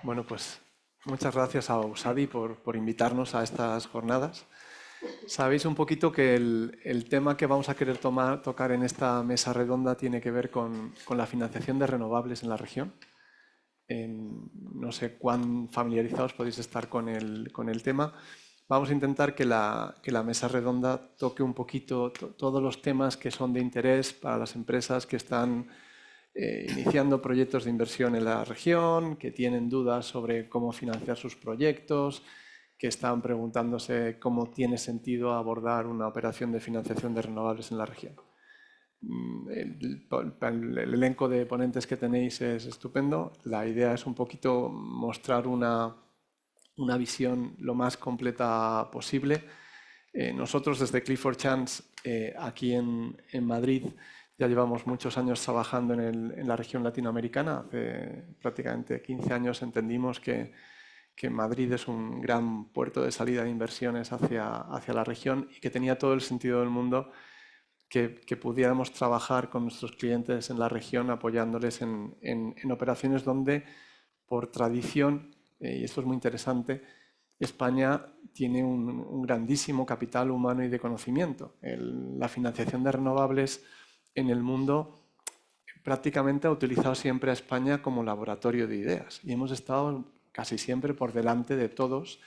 Bueno, pues muchas gracias a Usadi por invitarnos a estas jornadas. Sabéis un poquito que el tema que vamos a querer tocar en esta mesa redonda tiene que ver con la financiación de renovables en la región. No sé cuán familiarizados podéis estar con el tema. Vamos a intentar que la mesa redonda toque un poquito todos los temas que son de interés para las empresas que están iniciando proyectos de inversión en la región, que tienen dudas sobre cómo financiar sus proyectos, que están preguntándose cómo tiene sentido abordar una operación de financiación de renovables en la región. El elenco de ponentes que tenéis es estupendo. La idea es un poquito mostrar una visión lo más completa posible. Nosotros desde Clifford Chance, aquí en Madrid, ya llevamos muchos años trabajando en la región latinoamericana. Hace prácticamente 15 años entendimos que Madrid es un gran puerto de salida de inversiones hacia la región y que tenía todo el sentido del mundo que pudiéramos trabajar con nuestros clientes en la región apoyándoles en operaciones donde, por tradición, y esto es muy interesante, España tiene un grandísimo capital humano y de conocimiento. La financiación de renovables en el mundo prácticamente ha utilizado siempre a España como laboratorio de ideas y hemos estado casi siempre por delante de todos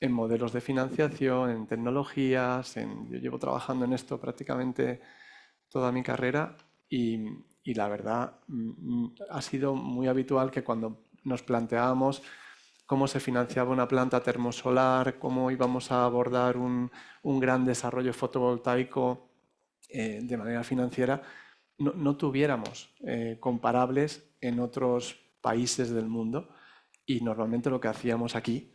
en modelos de financiación, en tecnologías. Yo llevo trabajando en esto prácticamente toda mi carrera y la verdad ha sido muy habitual que cuando nos planteábamos cómo se financiaba una planta termosolar, cómo íbamos a abordar un gran desarrollo fotovoltaico de manera financiera, no tuviéramos comparables en otros países del mundo y normalmente lo que hacíamos aquí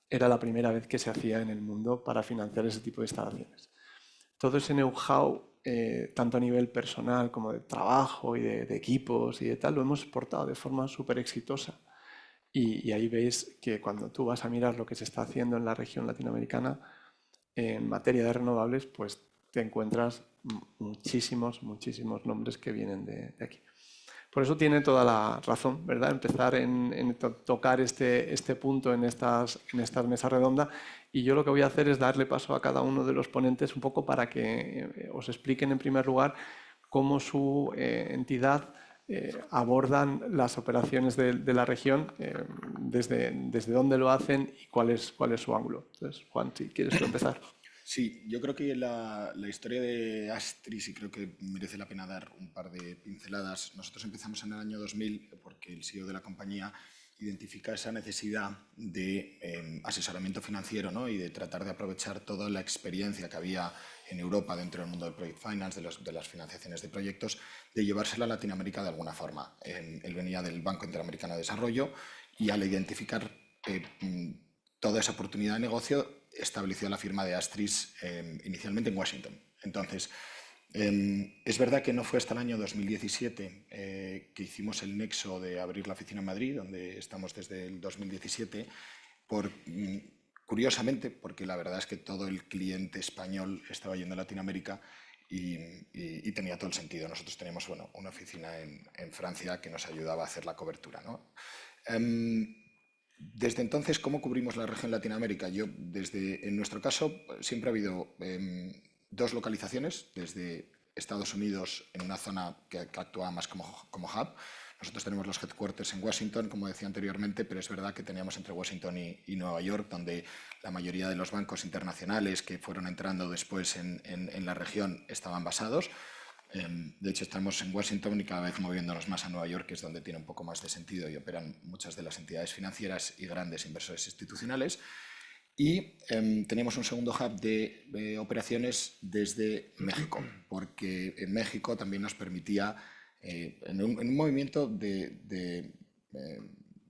era la primera vez que se hacía en el mundo para financiar ese tipo de instalaciones. Todo ese know-how, tanto a nivel personal como de trabajo y de equipos y de tal, lo hemos exportado de forma súper exitosa. Y ahí veis que cuando tú vas a mirar lo que se está haciendo en la región latinoamericana en materia de renovables, pues te encuentras muchísimos, muchísimos nombres que vienen de aquí. Por eso tiene toda la razón, ¿verdad? Empezar en tocar este punto en estas mesas redondas. Y yo lo que voy a hacer es darle paso a cada uno de los ponentes un poco para que os expliquen en primer lugar cómo su entidad abordan las operaciones de la región, desde dónde lo hacen y cuál es su ángulo. Entonces, Juan, si quieres tú empezar. Sí, yo creo que la historia de Astris, y creo que merece la pena dar un par de pinceladas. Nosotros empezamos en el año 2000 porque el CEO de la compañía identifica esa necesidad de asesoramiento financiero, ¿no? Y de tratar de aprovechar toda la experiencia que había en Europa dentro del mundo del Project Finance, de las financiaciones de proyectos, de llevársela a Latinoamérica de alguna forma. Él venía del Banco Interamericano de Desarrollo y al identificar toda esa oportunidad de negocio estableció la firma de Astris inicialmente en Washington. Entonces, es verdad que no fue hasta el año 2017 que hicimos el nexo de abrir la oficina en Madrid, donde estamos desde el 2017, curiosamente, porque la verdad es que todo el cliente español estaba yendo a Latinoamérica y tenía todo el sentido. Nosotros teníamos una oficina en Francia que nos ayudaba a hacer la cobertura, ¿no? Desde entonces, ¿cómo cubrimos la región Latinoamérica? En nuestro caso, siempre ha habido dos localizaciones, desde Estados Unidos, en una zona que actúa más como hub. Nosotros tenemos los headquarters en Washington, como decía anteriormente, pero es verdad que teníamos entre Washington y Nueva York, donde la mayoría de los bancos internacionales que fueron entrando después en la región estaban basados. De hecho, estamos en Washington y cada vez moviéndonos más a Nueva York, que es donde tiene un poco más de sentido y operan muchas de las entidades financieras y grandes inversores institucionales. Y teníamos un segundo hub de operaciones desde México, porque en México también nos permitía, en un movimiento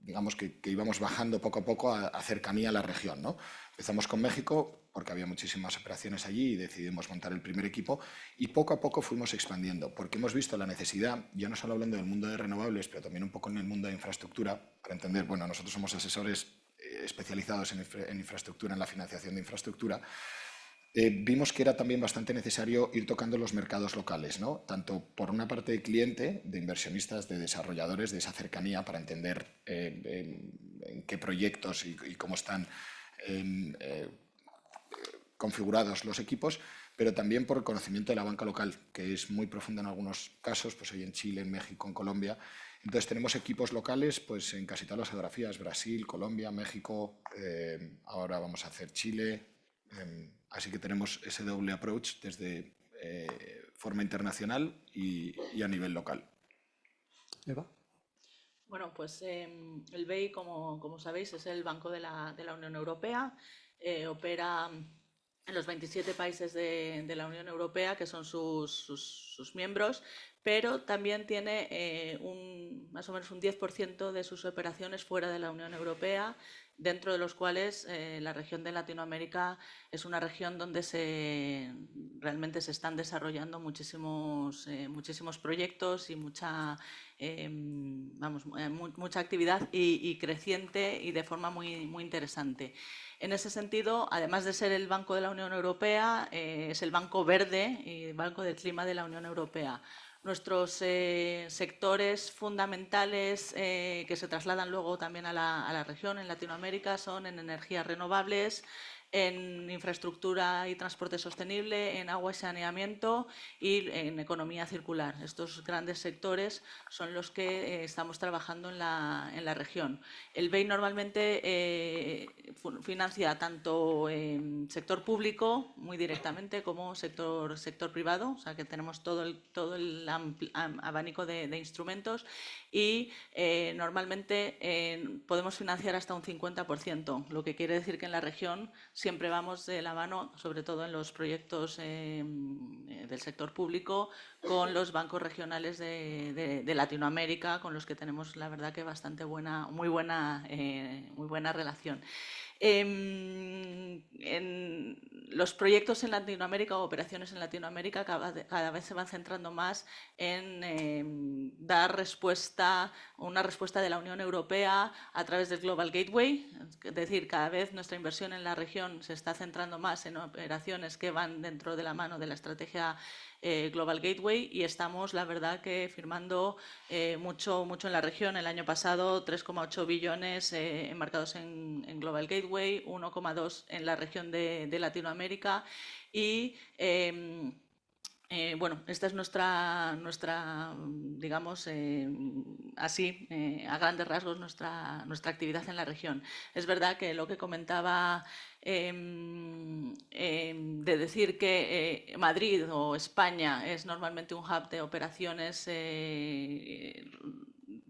digamos que íbamos bajando poco a poco a cercanía a la región, ¿no? Empezamos con México porque había muchísimas operaciones allí y decidimos montar el primer equipo y poco a poco fuimos expandiendo porque hemos visto la necesidad, ya no solo hablando del mundo de renovables, pero también un poco en el mundo de infraestructura, para entender, bueno, nosotros somos asesores especializados en infraestructura, en la financiación de infraestructura. Vimos que era también bastante necesario ir tocando los mercados locales, ¿no? Tanto por una parte de cliente, de inversionistas, de desarrolladores, de esa cercanía para entender en qué proyectos y cómo están configurados los equipos, pero también por el conocimiento de la banca local, que es muy profunda en algunos casos, pues hoy en Chile, en México, en Colombia. Entonces tenemos equipos locales pues, en casi todas las geografías, Brasil, Colombia, México, ahora vamos a hacer Chile, así que tenemos ese doble approach desde forma internacional y a nivel local. Eva. Bueno, pues el BEI, como sabéis, es el Banco de la Unión Europea. Opera en los 27 países de la Unión Europea, que son sus miembros, pero también tiene más o menos un 10% de sus operaciones fuera de la Unión Europea, dentro de los cuales la región de Latinoamérica es una región donde realmente se están desarrollando muchísimos proyectos y mucha actividad y creciente y de forma muy interesante. En ese sentido, además de ser el Banco de la Unión Europea, es el Banco Verde y el Banco del Clima de la Unión Europea. Nuestros sectores fundamentales que se trasladan luego también a la región, en Latinoamérica, son en energías renovables, en infraestructura y transporte sostenible, en agua y saneamiento y en economía circular. Estos grandes sectores son los que estamos trabajando en la región. El BEI normalmente financia tanto sector público, muy directamente, como sector privado, o sea que tenemos todo el abanico de instrumentos y normalmente podemos financiar hasta un 50%, lo que quiere decir que en la región siempre vamos de la mano, sobre todo en los proyectos del sector público, con los bancos regionales de Latinoamérica, con los que tenemos, la verdad, que muy buena relación. Los proyectos en Latinoamérica o operaciones en Latinoamérica cada vez se van centrando más en dar una respuesta de la Unión Europea a través del Global Gateway. Es decir, cada vez nuestra inversión en la región se está centrando más en operaciones que van dentro de la mano de la estrategia Global Gateway y estamos, la verdad, que firmando mucho en la región. El año pasado 3,8 billones embarcados en Global Gateway, 1,2 en la región de Latinoamérica y bueno, esta es nuestra digamos, así, a grandes rasgos, nuestra actividad en la región. Es verdad que lo que comentaba de decir que Madrid o España es normalmente un hub de operaciones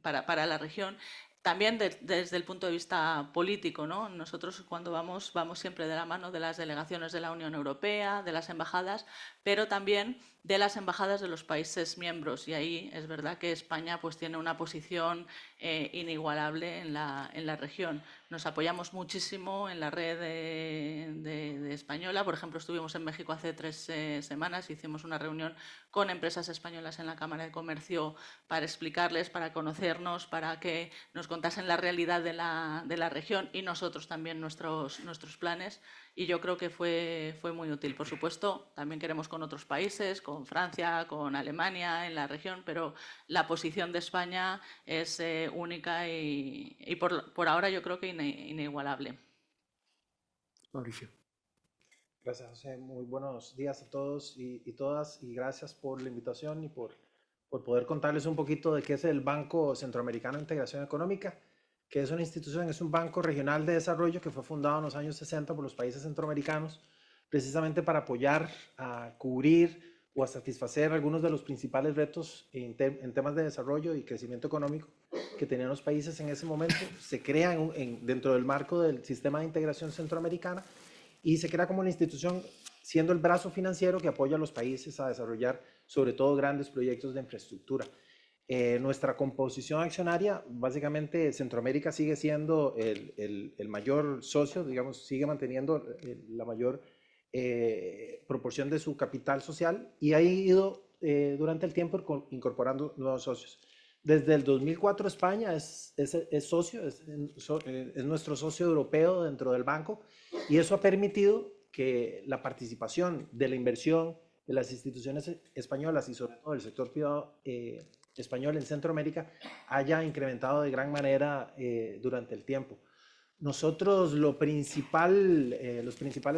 para la región, también desde el punto de vista político, ¿no? Nosotros cuando vamos siempre de la mano de las delegaciones de la Unión Europea, de las embajadas, pero también de las embajadas de los países miembros. Y ahí es verdad que España pues, tiene una posición inigualable en la región. Nos apoyamos muchísimo en la red de española. Por ejemplo, estuvimos en México hace 3 semanas, hicimos una reunión con empresas españolas en la Cámara de Comercio para explicarles, para conocernos, para que nos contasen la realidad de la región y nosotros también nuestros planes. Y yo creo que fue muy útil. Por supuesto, también queremos con otros países, con Francia, con Alemania en la región, pero la posición de España es única y por ahora yo creo que inigualable. Mauricio. Gracias, José. Muy buenos días a todos y todas y gracias por la invitación y por poder contarles un poquito de qué es el Banco Centroamericano de Integración Económica, que es una institución, es un banco regional de desarrollo que fue fundado en los años 60 por los países centroamericanos, precisamente para apoyar a cubrir o a satisfacer algunos de los principales retos en temas de desarrollo y crecimiento económico que tenían los países en ese momento. Se crea dentro del marco del sistema de integración centroamericana y se crea como una institución siendo el brazo financiero que apoya a los países a desarrollar sobre todo grandes proyectos de infraestructura. Nuestra composición accionaria, básicamente Centroamérica sigue siendo el mayor socio, digamos, sigue manteniendo la mayor proporción de su capital social y ha ido durante el tiempo incorporando nuevos socios. Desde el 2004 España es socio, es nuestro socio europeo dentro del banco y eso ha permitido que la participación de la inversión de las instituciones españolas y sobre todo el sector privado español en Centroamérica haya incrementado de gran manera durante el tiempo. Nosotros los principales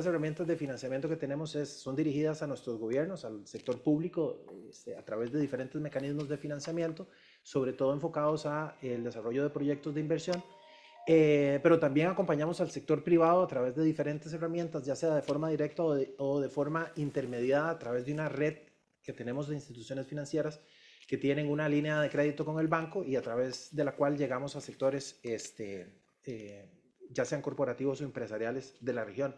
herramientas de financiamiento que tenemos son dirigidas a nuestros gobiernos, al sector público, a través de diferentes mecanismos de financiamiento, sobre todo enfocados a el desarrollo de proyectos de inversión. Pero también acompañamos al sector privado a través de diferentes herramientas, ya sea de forma directa o de forma intermediada a través de una red que tenemos de instituciones financieras que tienen una línea de crédito con el banco y a través de la cual llegamos a sectores ya sean corporativos o empresariales de la región.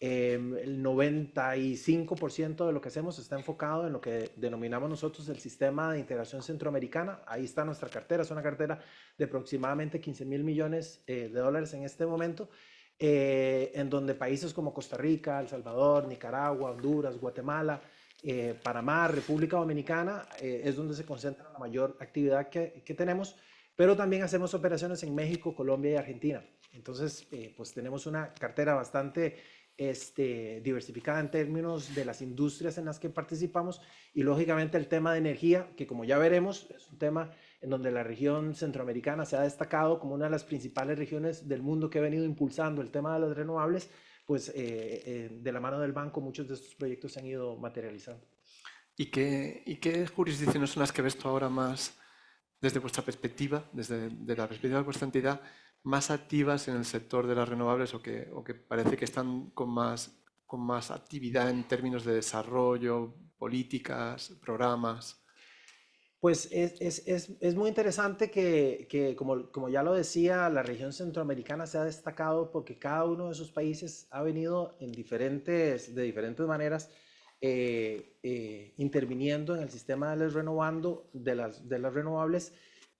El 95% de lo que hacemos está enfocado en lo que denominamos nosotros el sistema de integración centroamericana. Ahí está nuestra cartera, es una cartera de aproximadamente 15.000 millones de dólares en este momento, en donde países como Costa Rica, El Salvador, Nicaragua, Honduras, Guatemala, Panamá, República Dominicana, es donde se concentra la mayor actividad que tenemos, pero también hacemos operaciones en México, Colombia y Argentina. Entonces, pues tenemos una cartera bastante diversificada en términos de las industrias en las que participamos y lógicamente el tema de energía, que como ya veremos es un tema en donde la región centroamericana se ha destacado como una de las principales regiones del mundo que ha venido impulsando el tema de las renovables, pues de la mano del banco muchos de estos proyectos se han ido materializando. ¿Y qué jurisdicciones son las que ves tú ahora más, desde vuestra perspectiva, desde la perspectiva de vuestra entidad, más activas en el sector de las renovables o que parece que están con más actividad en términos de desarrollo, políticas, programas? Pues es muy interesante que como ya lo decía, la región centroamericana se ha destacado porque cada uno de esos países ha venido de diferentes maneras interviniendo en el sistema de las renovables,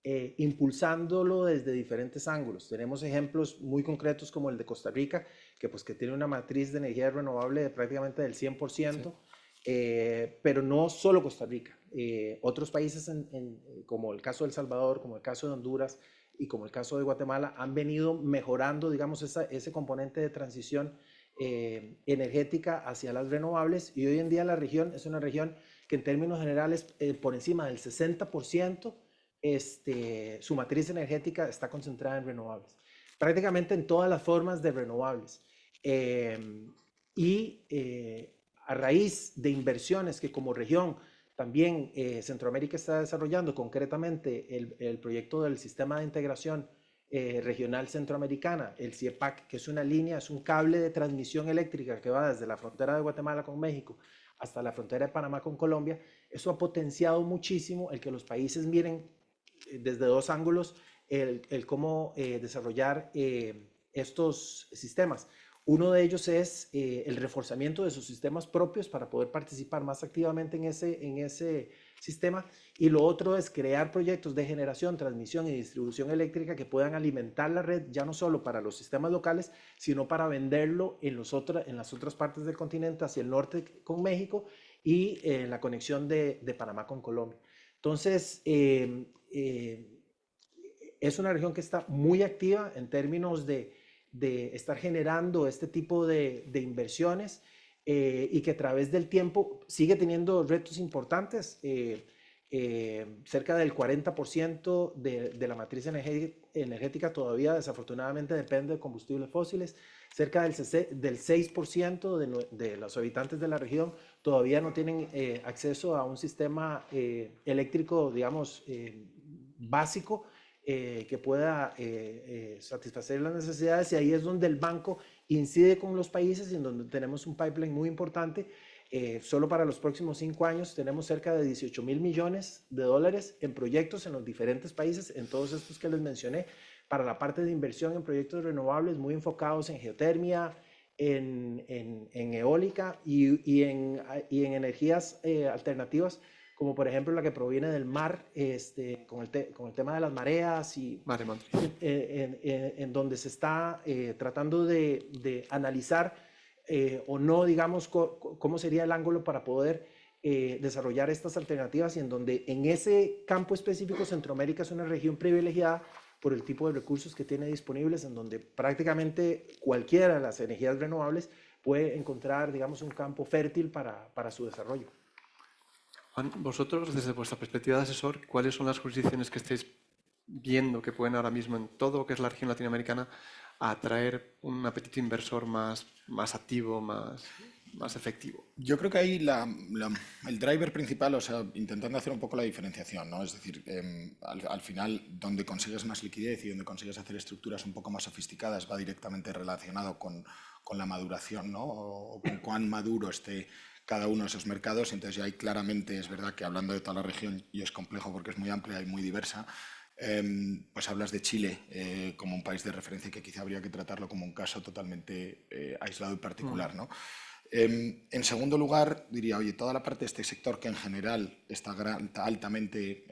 impulsándolo desde diferentes ángulos. Tenemos ejemplos muy concretos como el de Costa Rica, que tiene una matriz de energía renovable de prácticamente del 100%. Sí. Pero no solo Costa Rica, otros países como el caso de El Salvador, como el caso de Honduras y como el caso de Guatemala han venido mejorando, digamos, ese componente de transición energética hacia las renovables, y hoy en día la región es una región que en términos generales por encima del 60% su matriz energética está concentrada en renovables, prácticamente en todas las formas de renovables. A raíz de inversiones que como región también Centroamérica está desarrollando, concretamente el proyecto del Sistema de Integración Regional Centroamericana, el CIEPAC, que es una línea, es un cable de transmisión eléctrica que va desde la frontera de Guatemala con México hasta la frontera de Panamá con Colombia. Eso ha potenciado muchísimo el que los países miren desde dos ángulos el cómo desarrollar estos sistemas. Uno de ellos es el reforzamiento de sus sistemas propios para poder participar más activamente en ese sistema, y lo otro es crear proyectos de generación, transmisión y distribución eléctrica que puedan alimentar la red ya no solo para los sistemas locales, sino para venderlo en las otras partes del continente, hacia el norte con México y la conexión de Panamá con Colombia. Entonces, es una región que está muy activa en términos de estar generando este tipo de inversiones y que a través del tiempo sigue teniendo retos importantes. Cerca del 40% de la matriz energética todavía desafortunadamente depende de combustibles fósiles. Cerca del 6% de los habitantes de la región todavía no tienen acceso a un sistema eléctrico, digamos, básico, que pueda satisfacer las necesidades, y ahí es donde el banco incide con los países y en donde tenemos un pipeline muy importante. Solo para los próximos 5 años tenemos cerca de 18.000 millones de dólares en proyectos en los diferentes países, en todos estos que les mencioné, para la parte de inversión en proyectos renovables muy enfocados en geotermia, en eólica y en energías alternativas, como por ejemplo la que proviene del mar, con el tema de las mareas, y en donde se está tratando de analizar o no, digamos, cómo sería el ángulo para poder desarrollar estas alternativas, y en donde en ese campo específico Centroamérica es una región privilegiada por el tipo de recursos que tiene disponibles, en donde prácticamente cualquiera de las energías renovables puede encontrar, digamos, un campo fértil para su desarrollo. Juan, vosotros, desde vuestra perspectiva de asesor, ¿cuáles son las jurisdicciones que estáis viendo que pueden ahora mismo en todo lo que es la región latinoamericana a atraer un apetito inversor más activo, más efectivo? Yo creo que ahí el driver principal, o sea, intentando hacer un poco la diferenciación, ¿no? Es decir, al final, donde consigues más liquidez y donde consigues hacer estructuras un poco más sofisticadas va directamente relacionado con la maduración, ¿no? O con cuán maduro esté cada uno de esos mercados. Entonces, ya ahí claramente es verdad que hablando de toda la región, y es complejo porque es muy amplia y muy diversa, pues hablas de Chile como un país de referencia que quizá habría que tratarlo como un caso totalmente aislado y particular, ¿no? En segundo lugar, diría, oye, toda la parte de este sector que en general está altamente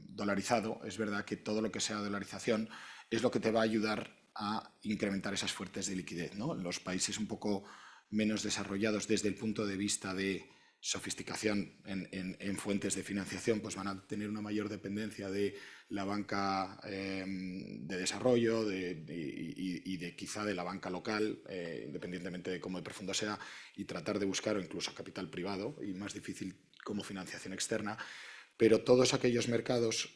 dolarizado, es verdad que todo lo que sea dolarización es lo que te va a ayudar a incrementar esas fuentes de liquidez, ¿no? Los países un poco menos desarrollados desde el punto de vista de sofisticación en fuentes de financiación, pues van a tener una mayor dependencia de la banca de desarrollo y de quizá de la banca local, independientemente de cómo de profundo sea, y tratar de buscar o incluso capital privado y más difícil como financiación externa. Pero todos aquellos mercados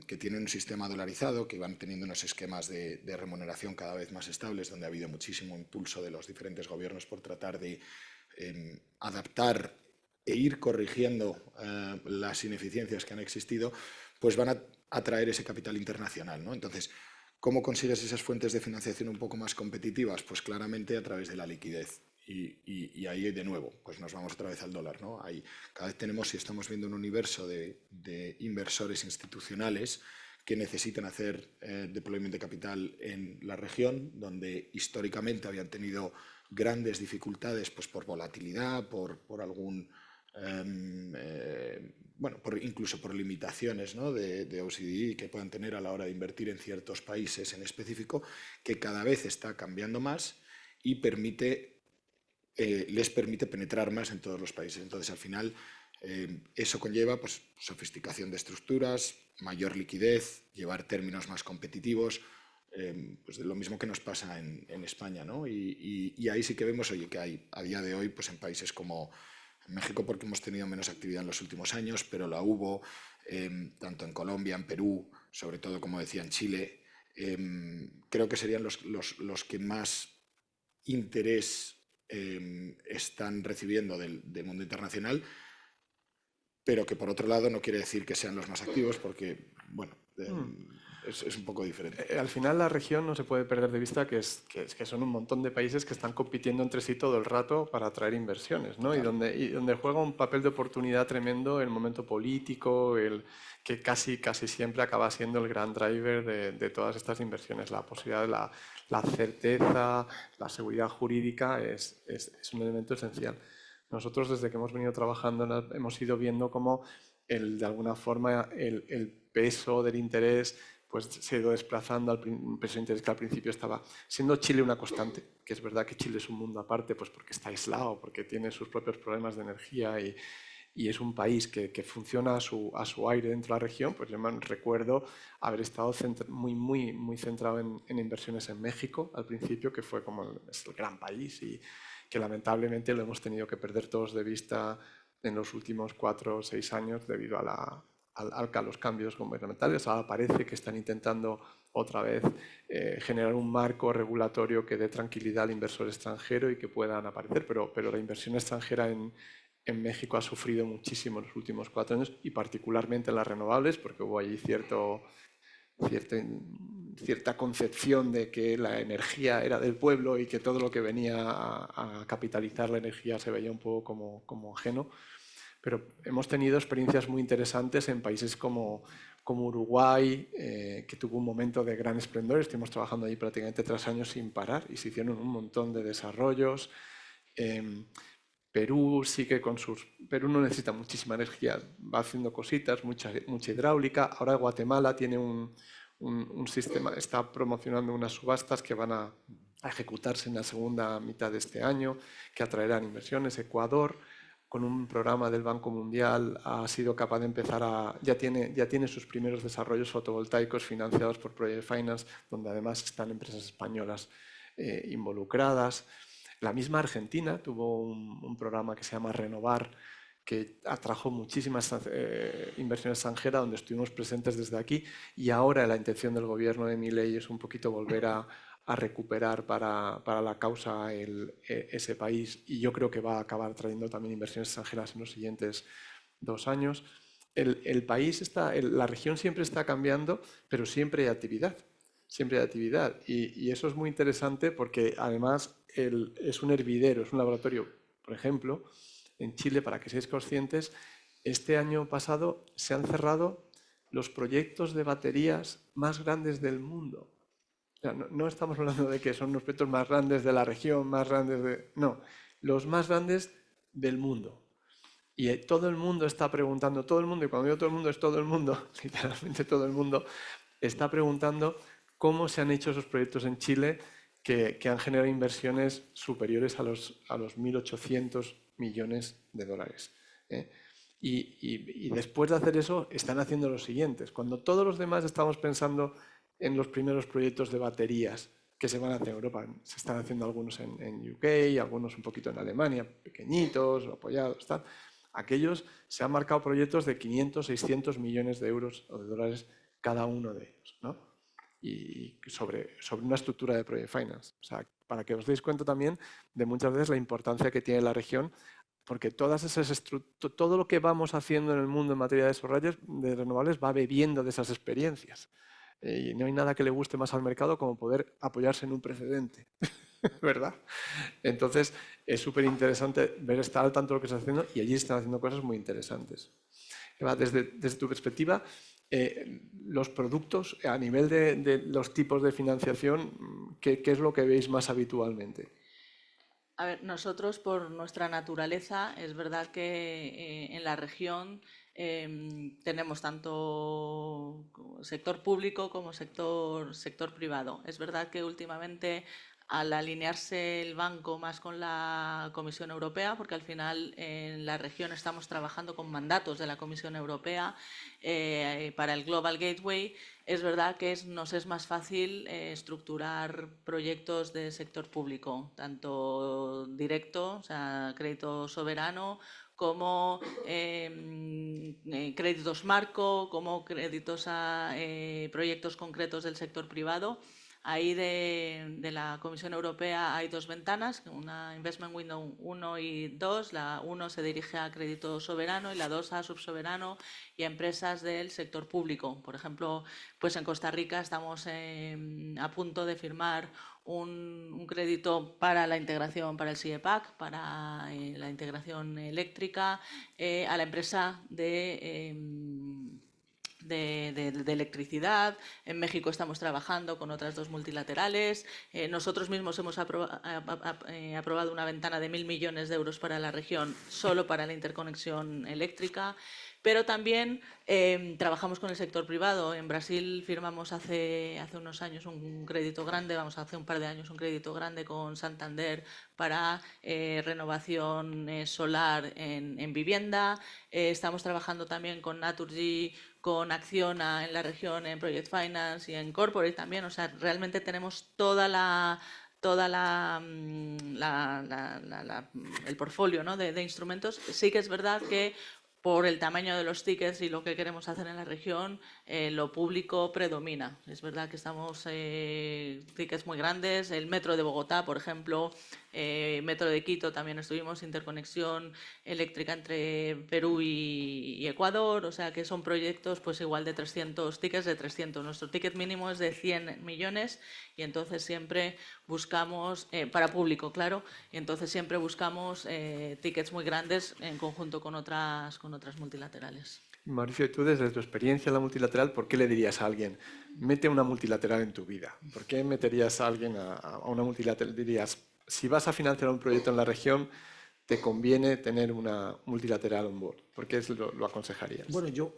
que tienen un sistema dolarizado, que van teniendo unos esquemas de remuneración cada vez más estables, donde ha habido muchísimo impulso de los diferentes gobiernos por tratar de adaptar e ir corrigiendo las ineficiencias que han existido, pues van a atraer ese capital internacional, ¿no? Entonces, ¿cómo consigues esas fuentes de financiación un poco más competitivas? Pues claramente a través de la liquidez. Y ahí de nuevo, pues nos vamos otra vez al dólar, ¿no? Ahí cada vez tenemos y estamos viendo un universo de inversores institucionales que necesitan hacer deployment de capital en la región, donde históricamente habían tenido grandes dificultades pues por volatilidad, por algún bueno, incluso por limitaciones, ¿no? de OCDE que puedan tener a la hora de invertir en ciertos países en específico, que cada vez está cambiando más y les permite penetrar más en todos los países. Entonces, al final, eso conlleva pues, sofisticación de estructuras, mayor liquidez, llevar términos más competitivos, pues lo mismo que nos pasa en España, ¿no? Y ahí sí que vemos, oye, que hay a día de hoy, pues en países como México, porque hemos tenido menos actividad en los últimos años, pero la hubo tanto en Colombia, en Perú, sobre todo, como decía, en Chile. Creo que serían los que más interés están recibiendo del mundo internacional, pero que por otro lado no quiere decir que sean los más activos, porque, bueno, es un poco diferente. Al final la región no se puede perder de vista que son un montón de países que están compitiendo entre sí todo el rato para atraer inversiones, ¿no? Claro. Y donde juega un papel de oportunidad tremendo el momento político, que casi siempre acaba siendo el gran driver de todas estas inversiones. La posibilidad de la certeza, la seguridad jurídica es un elemento esencial. Nosotros desde que hemos venido trabajando hemos ido viendo cómo de alguna forma el peso del interés pues se ha ido desplazando al peso de interés que al principio estaba siendo Chile una constante, que es verdad que Chile es un mundo aparte, pues porque está aislado, porque tiene sus propios problemas de energía y es un país que funciona a su aire dentro de la región. Pues yo recuerdo haber estado muy centrado en inversiones en México al principio, que fue como es el gran país y que lamentablemente lo hemos tenido que perder todos de vista en los últimos 4 o 6 años debido a los cambios gubernamentales. Ahora parece que están intentando otra vez generar un marco regulatorio que dé tranquilidad al inversor extranjero y que puedan aparecer, pero la inversión extranjera en México ha sufrido muchísimo en los últimos 4 años y particularmente en las renovables, porque hubo allí cierta concepción de que la energía era del pueblo y que todo lo que venía a capitalizar la energía se veía un poco como ajeno. Pero hemos tenido experiencias muy interesantes en países como Uruguay, que tuvo un momento de gran esplendor. Estuvimos trabajando allí prácticamente 3 años sin parar y se hicieron un montón de desarrollos. Perú sigue Perú no necesita muchísima energía, va haciendo cositas, mucha hidráulica. Ahora Guatemala tiene un sistema, está promocionando unas subastas que van a ejecutarse en la segunda mitad de este año, que atraerán inversiones. Ecuador, con un programa del Banco Mundial, ha sido capaz de empezar ya tiene sus primeros desarrollos fotovoltaicos financiados por Project Finance, donde además están empresas españolas involucradas. La misma Argentina tuvo un programa que se llama Renovar, que atrajo muchísimas inversiones extranjeras, donde estuvimos presentes desde aquí, y ahora la intención del gobierno de Milei es un poquito volver a a recuperar para la causa ese país, y yo creo que va a acabar trayendo también inversiones extranjeras en los siguientes 2 años. El país la región siempre está cambiando, pero siempre hay actividad. Siempre hay actividad. Y eso es muy interesante porque además es un hervidero, es un laboratorio. Por ejemplo, en Chile, para que seáis conscientes, este año pasado se han cerrado los proyectos de baterías más grandes del mundo. O sea, no estamos hablando de que son los proyectos más grandes de la región, más grandes de... No, los más grandes del mundo. Y todo el mundo está preguntando, todo el mundo, y cuando digo todo el mundo es todo el mundo, literalmente todo el mundo, está preguntando cómo se han hecho esos proyectos en Chile que han generado inversiones superiores a los 1.800 millones de dólares. Y después de hacer eso, están haciendo los siguientes. Cuando todos los demás estamos pensando en los primeros proyectos de baterías que se van a hacer en Europa, se están haciendo algunos en UK, algunos un poquito en Alemania, pequeñitos, apoyados, tal. Aquellos se han marcado proyectos de 500, 600 millones de euros o de dólares cada uno de ellos, ¿no? Y sobre una estructura de Project Finance. O sea, para que os deis cuenta también de muchas veces la importancia que tiene la región, porque todo lo que vamos haciendo en el mundo en materia de renovables va bebiendo de esas experiencias. Y no hay nada que le guste más al mercado como poder apoyarse en un precedente, ¿verdad? Entonces, es súper interesante estar al tanto de lo que se está haciendo, y allí están haciendo cosas muy interesantes. Eva, desde tu perspectiva, los productos, a nivel de los tipos de financiación, ¿qué es lo que veis más habitualmente? A ver, nosotros por nuestra naturaleza, es verdad que en la región tenemos tanto sector público como sector privado. Es verdad que últimamente, al alinearse el banco más con la Comisión Europea, porque al final en la región estamos trabajando con mandatos de la Comisión Europea para el Global Gateway, es verdad que nos es más fácil estructurar proyectos de sector público, tanto directo, o sea, crédito soberano, como créditos marco, como créditos a proyectos concretos del sector privado. Ahí de la Comisión Europea hay 2 ventanas, una Investment Window 1 y 2. La 1 se dirige a crédito soberano y la 2 a subsoberano y a empresas del sector público. Por ejemplo, pues en Costa Rica estamos a punto de firmar un crédito para la integración, para el CIEPAC, para la integración eléctrica, a la empresa de electricidad. En México estamos trabajando con otras 2 multilaterales. Nosotros mismos hemos aprobado una ventana de 1.000 millones de euros para la región solo para la interconexión eléctrica. Pero también trabajamos con el sector privado. En Brasil firmamos hace unos años un crédito grande, hace un par de años un crédito grande con Santander para renovación solar en vivienda. Estamos trabajando también con Naturgy, con Acciona en la región, en Project Finance y en Corporate también. O sea, realmente tenemos el portfolio, ¿no?, de instrumentos. Sí que es verdad que por el tamaño de los tickets y lo que queremos hacer en la región, lo público predomina. Es verdad que estamos tickets muy grandes. El metro de Bogotá, por ejemplo, metro de Quito también estuvimos, interconexión eléctrica entre Perú y Ecuador. O sea que son proyectos pues igual de 300 tickets, de 300. Nuestro ticket mínimo es de 100 millones y entonces siempre buscamos, para público, claro, y entonces siempre buscamos tickets muy grandes en conjunto con otras multilaterales. Mauricio, tú desde tu experiencia en la multilateral, ¿por qué le dirías a alguien, mete una multilateral en tu vida? ¿Por qué meterías a alguien a una multilateral? Dirías, si vas a financiar un proyecto en la región, te conviene tener una multilateral on board. ¿Por qué lo aconsejarías? Bueno, yo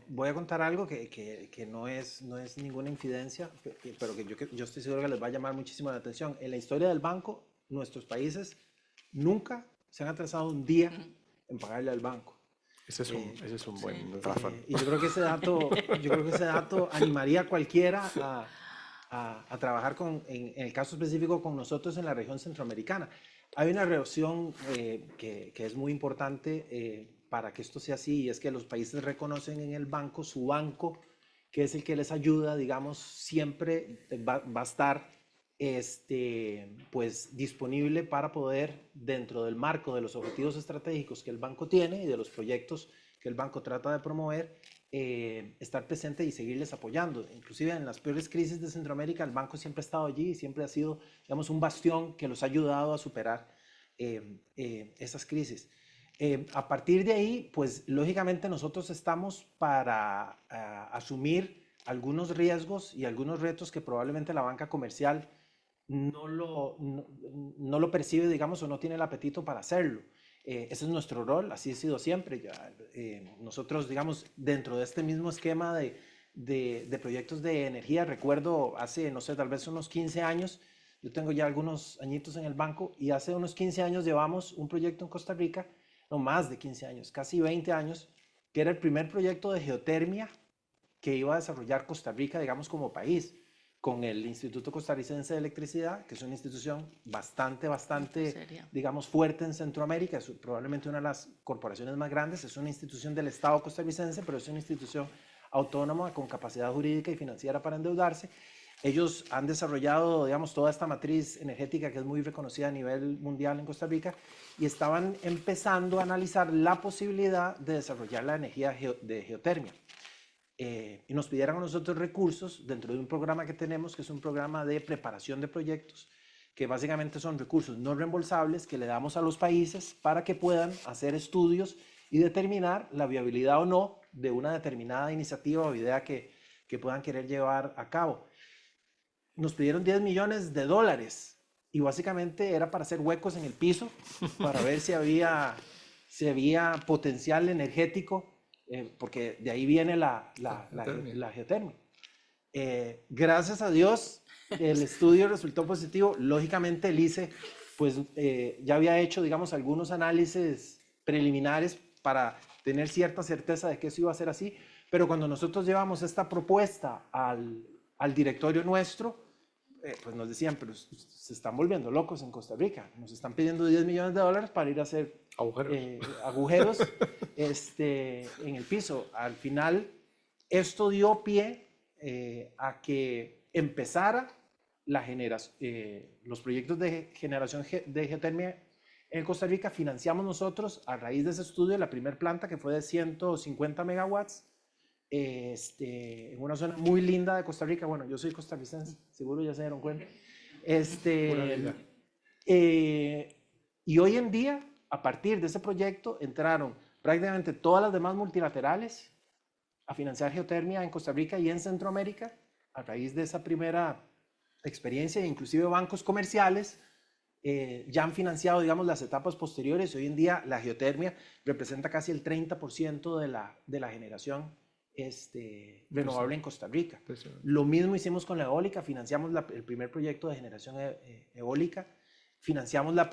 voy a contar algo que no es ninguna infidencia, pero que yo estoy seguro que les va a llamar muchísimo la atención. En la historia del banco, nuestros países nunca se han atrasado un día en pagarle al banco. Ese es un buen razón. Y yo creo que ese dato animaría a cualquiera a trabajar en el caso específico con nosotros en la región centroamericana. Hay una relación que es muy importante para que esto sea así, y es que los países reconocen en el banco su banco que es el que les ayuda, digamos, siempre va a estar pues, disponible para poder, dentro del marco de los objetivos estratégicos que el banco tiene y de los proyectos que el banco trata de promover, estar presente y seguirles apoyando. Inclusive en las peores crisis de Centroamérica, el banco siempre ha estado allí y siempre ha sido, digamos, un bastión que los ha ayudado a superar esas crisis. A partir de ahí, pues lógicamente nosotros estamos para asumir algunos riesgos y algunos retos que probablemente la banca comercial no lo percibe, digamos, o no tiene el apetito para hacerlo. Ese es nuestro rol, así ha sido siempre. Nosotros, digamos, dentro de este mismo esquema de proyectos de energía, recuerdo hace, no sé, tal vez unos 15 años, yo tengo ya algunos añitos en el banco y hace unos 15 años llevamos un proyecto en Costa Rica, no más de 15 años, casi 20 años, que era el primer proyecto de geotermia que iba a desarrollar Costa Rica, digamos, como país, con el Instituto Costarricense de Electricidad, que es una institución bastante, digamos, fuerte en Centroamérica, es probablemente una de las corporaciones más grandes, es una institución del Estado costarricense, pero es una institución autónoma con capacidad jurídica y financiera para endeudarse. Ellos han desarrollado, digamos, toda esta matriz energética que es muy reconocida a nivel mundial en Costa Rica y estaban empezando a analizar la posibilidad de desarrollar la energía de geotermia. Y nos pidieron a nosotros recursos dentro de un programa que tenemos, que es un programa de preparación de proyectos, que básicamente son recursos no reembolsables que le damos a los países para que puedan hacer estudios y determinar la viabilidad o no de una determinada iniciativa o idea que puedan querer llevar a cabo. Nos pidieron $10 millones y básicamente era para hacer huecos en el piso, para ver si había potencial energético, porque de ahí viene la geotermia. Gracias a Dios, el estudio resultó positivo. Lógicamente, el ICE pues, ya había hecho, digamos, algunos análisis preliminares para tener cierta certeza de que eso iba a ser así, pero cuando nosotros llevamos esta propuesta al directorio nuestro, pues nos decían, pero se están volviendo locos en Costa Rica, nos están pidiendo $10 millones para ir a hacer agujeros en el piso. Al final, esto dio pie a que empezara los proyectos de generación de geotermia en Costa Rica. Financiamos nosotros, a raíz de ese estudio, la primera planta que fue de 150 megawatts, en una zona muy linda de Costa Rica. Bueno, yo soy costarricense, seguro ya se dieron cuenta. Y hoy en día, a partir de ese proyecto, entraron prácticamente todas las demás multilaterales a financiar geotermia en Costa Rica y en Centroamérica, a raíz de esa primera experiencia, inclusive bancos comerciales ya han financiado, digamos, las etapas posteriores. Hoy en día la geotermia representa casi el 30% de la generación renovable en Costa Rica. Lo mismo hicimos con la eólica, financiamos el primer proyecto de generación eólica, financiamos las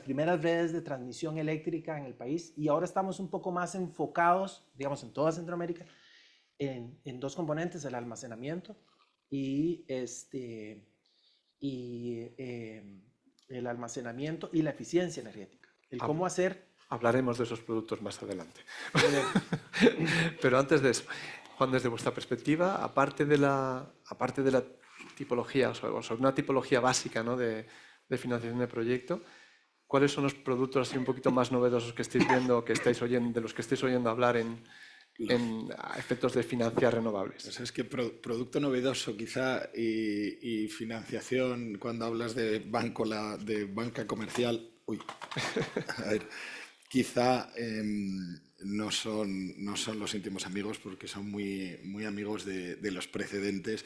primeras redes de transmisión eléctrica en el país y ahora estamos un poco más enfocados, digamos, en toda Centroamérica, en dos componentes, el almacenamiento y el almacenamiento y la eficiencia energética. Cómo hacer... Hablaremos de esos productos más adelante. Pero antes de eso, Juan, desde vuestra perspectiva, aparte de la tipología, o sea, una tipología básica, ¿no?, de financiación de proyecto, ¿cuáles son los productos así un poquito más novedosos que estáis viendo, de los que estáis oyendo hablar en efectos de financiar renovables? Pues es que producto novedoso quizá y financiación, cuando hablas de banca comercial, a ver, quizá no son los íntimos amigos, porque son muy amigos de los precedentes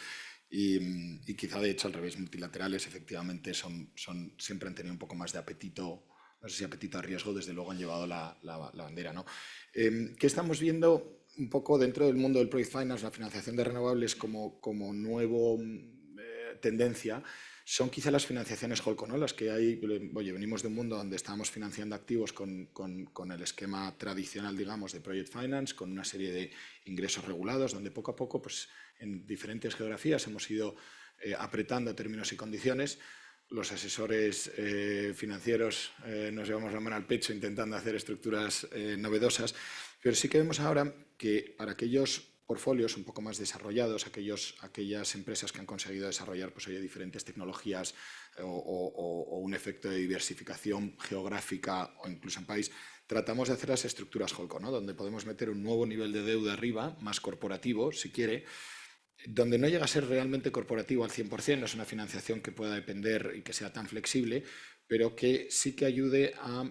y quizá de hecho al revés, multilaterales efectivamente siempre han tenido un poco más de apetito, no sé si apetito a riesgo, desde luego han llevado la bandera, ¿no? ¿Qué estamos viendo un poco dentro del mundo del Project Finance, la financiación de renovables como nuevo tendencia? Son quizá las financiaciones Holdco, ¿no? Las que hay, oye, venimos de un mundo donde estábamos financiando activos con el esquema tradicional, digamos, de Project Finance, con una serie de ingresos regulados, donde poco a poco, pues, en diferentes geografías hemos ido apretando términos y condiciones. Los asesores financieros nos llevamos la mano al pecho intentando hacer estructuras novedosas, pero sí que vemos ahora que para aquellos portfolios un poco más desarrollados, aquellas empresas que han conseguido desarrollar pues, diferentes tecnologías o un efecto de diversificación geográfica o incluso en país, tratamos de hacer las estructuras Holdco, ¿no? Donde podemos meter un nuevo nivel de deuda arriba, más corporativo, si quiere, donde no llega a ser realmente corporativo al 100%, no es una financiación que pueda depender y que sea tan flexible, pero que sí que ayude a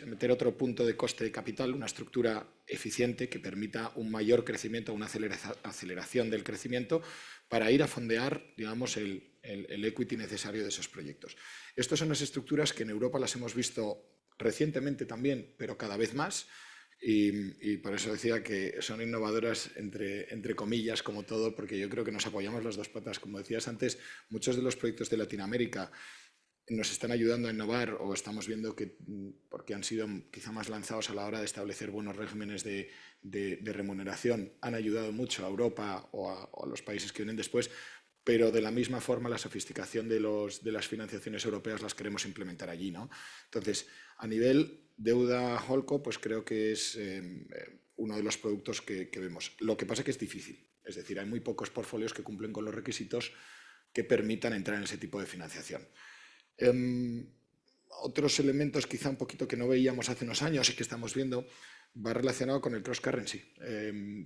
meter otro punto de coste de capital, una estructura eficiente que permita un mayor crecimiento, una aceleración del crecimiento para ir a fondear, digamos, el equity necesario de esos proyectos. Estas son las estructuras que en Europa las hemos visto recientemente también, pero cada vez más. Y por eso decía que son innovadoras entre comillas, como todo, porque yo creo que nos apoyamos las dos patas. Como decías antes, muchos de los proyectos de Latinoamérica nos están ayudando a innovar o estamos viendo que, porque han sido quizá más lanzados a la hora de establecer buenos regímenes de remuneración, han ayudado mucho a Europa o a los países que vienen después, pero de la misma forma la sofisticación de las financiaciones europeas las queremos implementar allí, ¿no? Entonces, a nivel deuda Holdco, pues creo que es uno de los productos que vemos. Lo que pasa es que es difícil, es decir, hay muy pocos portfolios que cumplen con los requisitos que permitan entrar en ese tipo de financiación. Otros elementos quizá un poquito que no veíamos hace unos años y que estamos viendo va relacionado con el cross-currency.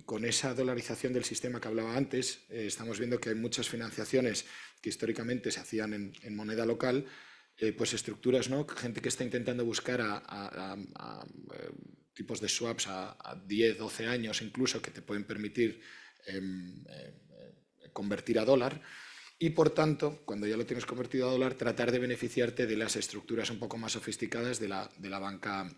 Con esa dolarización del sistema que hablaba antes, estamos viendo que hay muchas financiaciones que históricamente se hacían en moneda local, pues estructuras, ¿no? Gente que está intentando buscar a tipos de swaps a 10, 12 años incluso, que te pueden permitir convertir a dólar. Y, por tanto, cuando ya lo tienes convertido a dólar, tratar de beneficiarte de las estructuras un poco más sofisticadas de la banca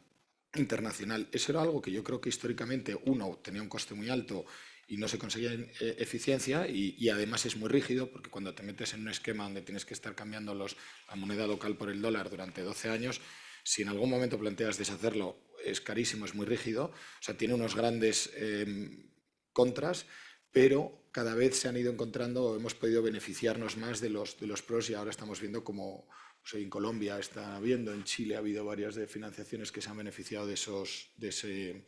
internacional. Eso era algo que yo creo que históricamente, uno, tenía un coste muy alto y no se conseguía eficiencia y además es muy rígido, porque cuando te metes en un esquema donde tienes que estar cambiando la moneda local por el dólar durante 12 años, si en algún momento planteas deshacerlo, es carísimo, es muy rígido, o sea, tiene unos grandes contras, pero cada vez se han ido encontrando o hemos podido beneficiarnos más de los pros y ahora estamos viendo como pues en Colombia está habiendo, en Chile ha habido varias de financiaciones que se han beneficiado de ese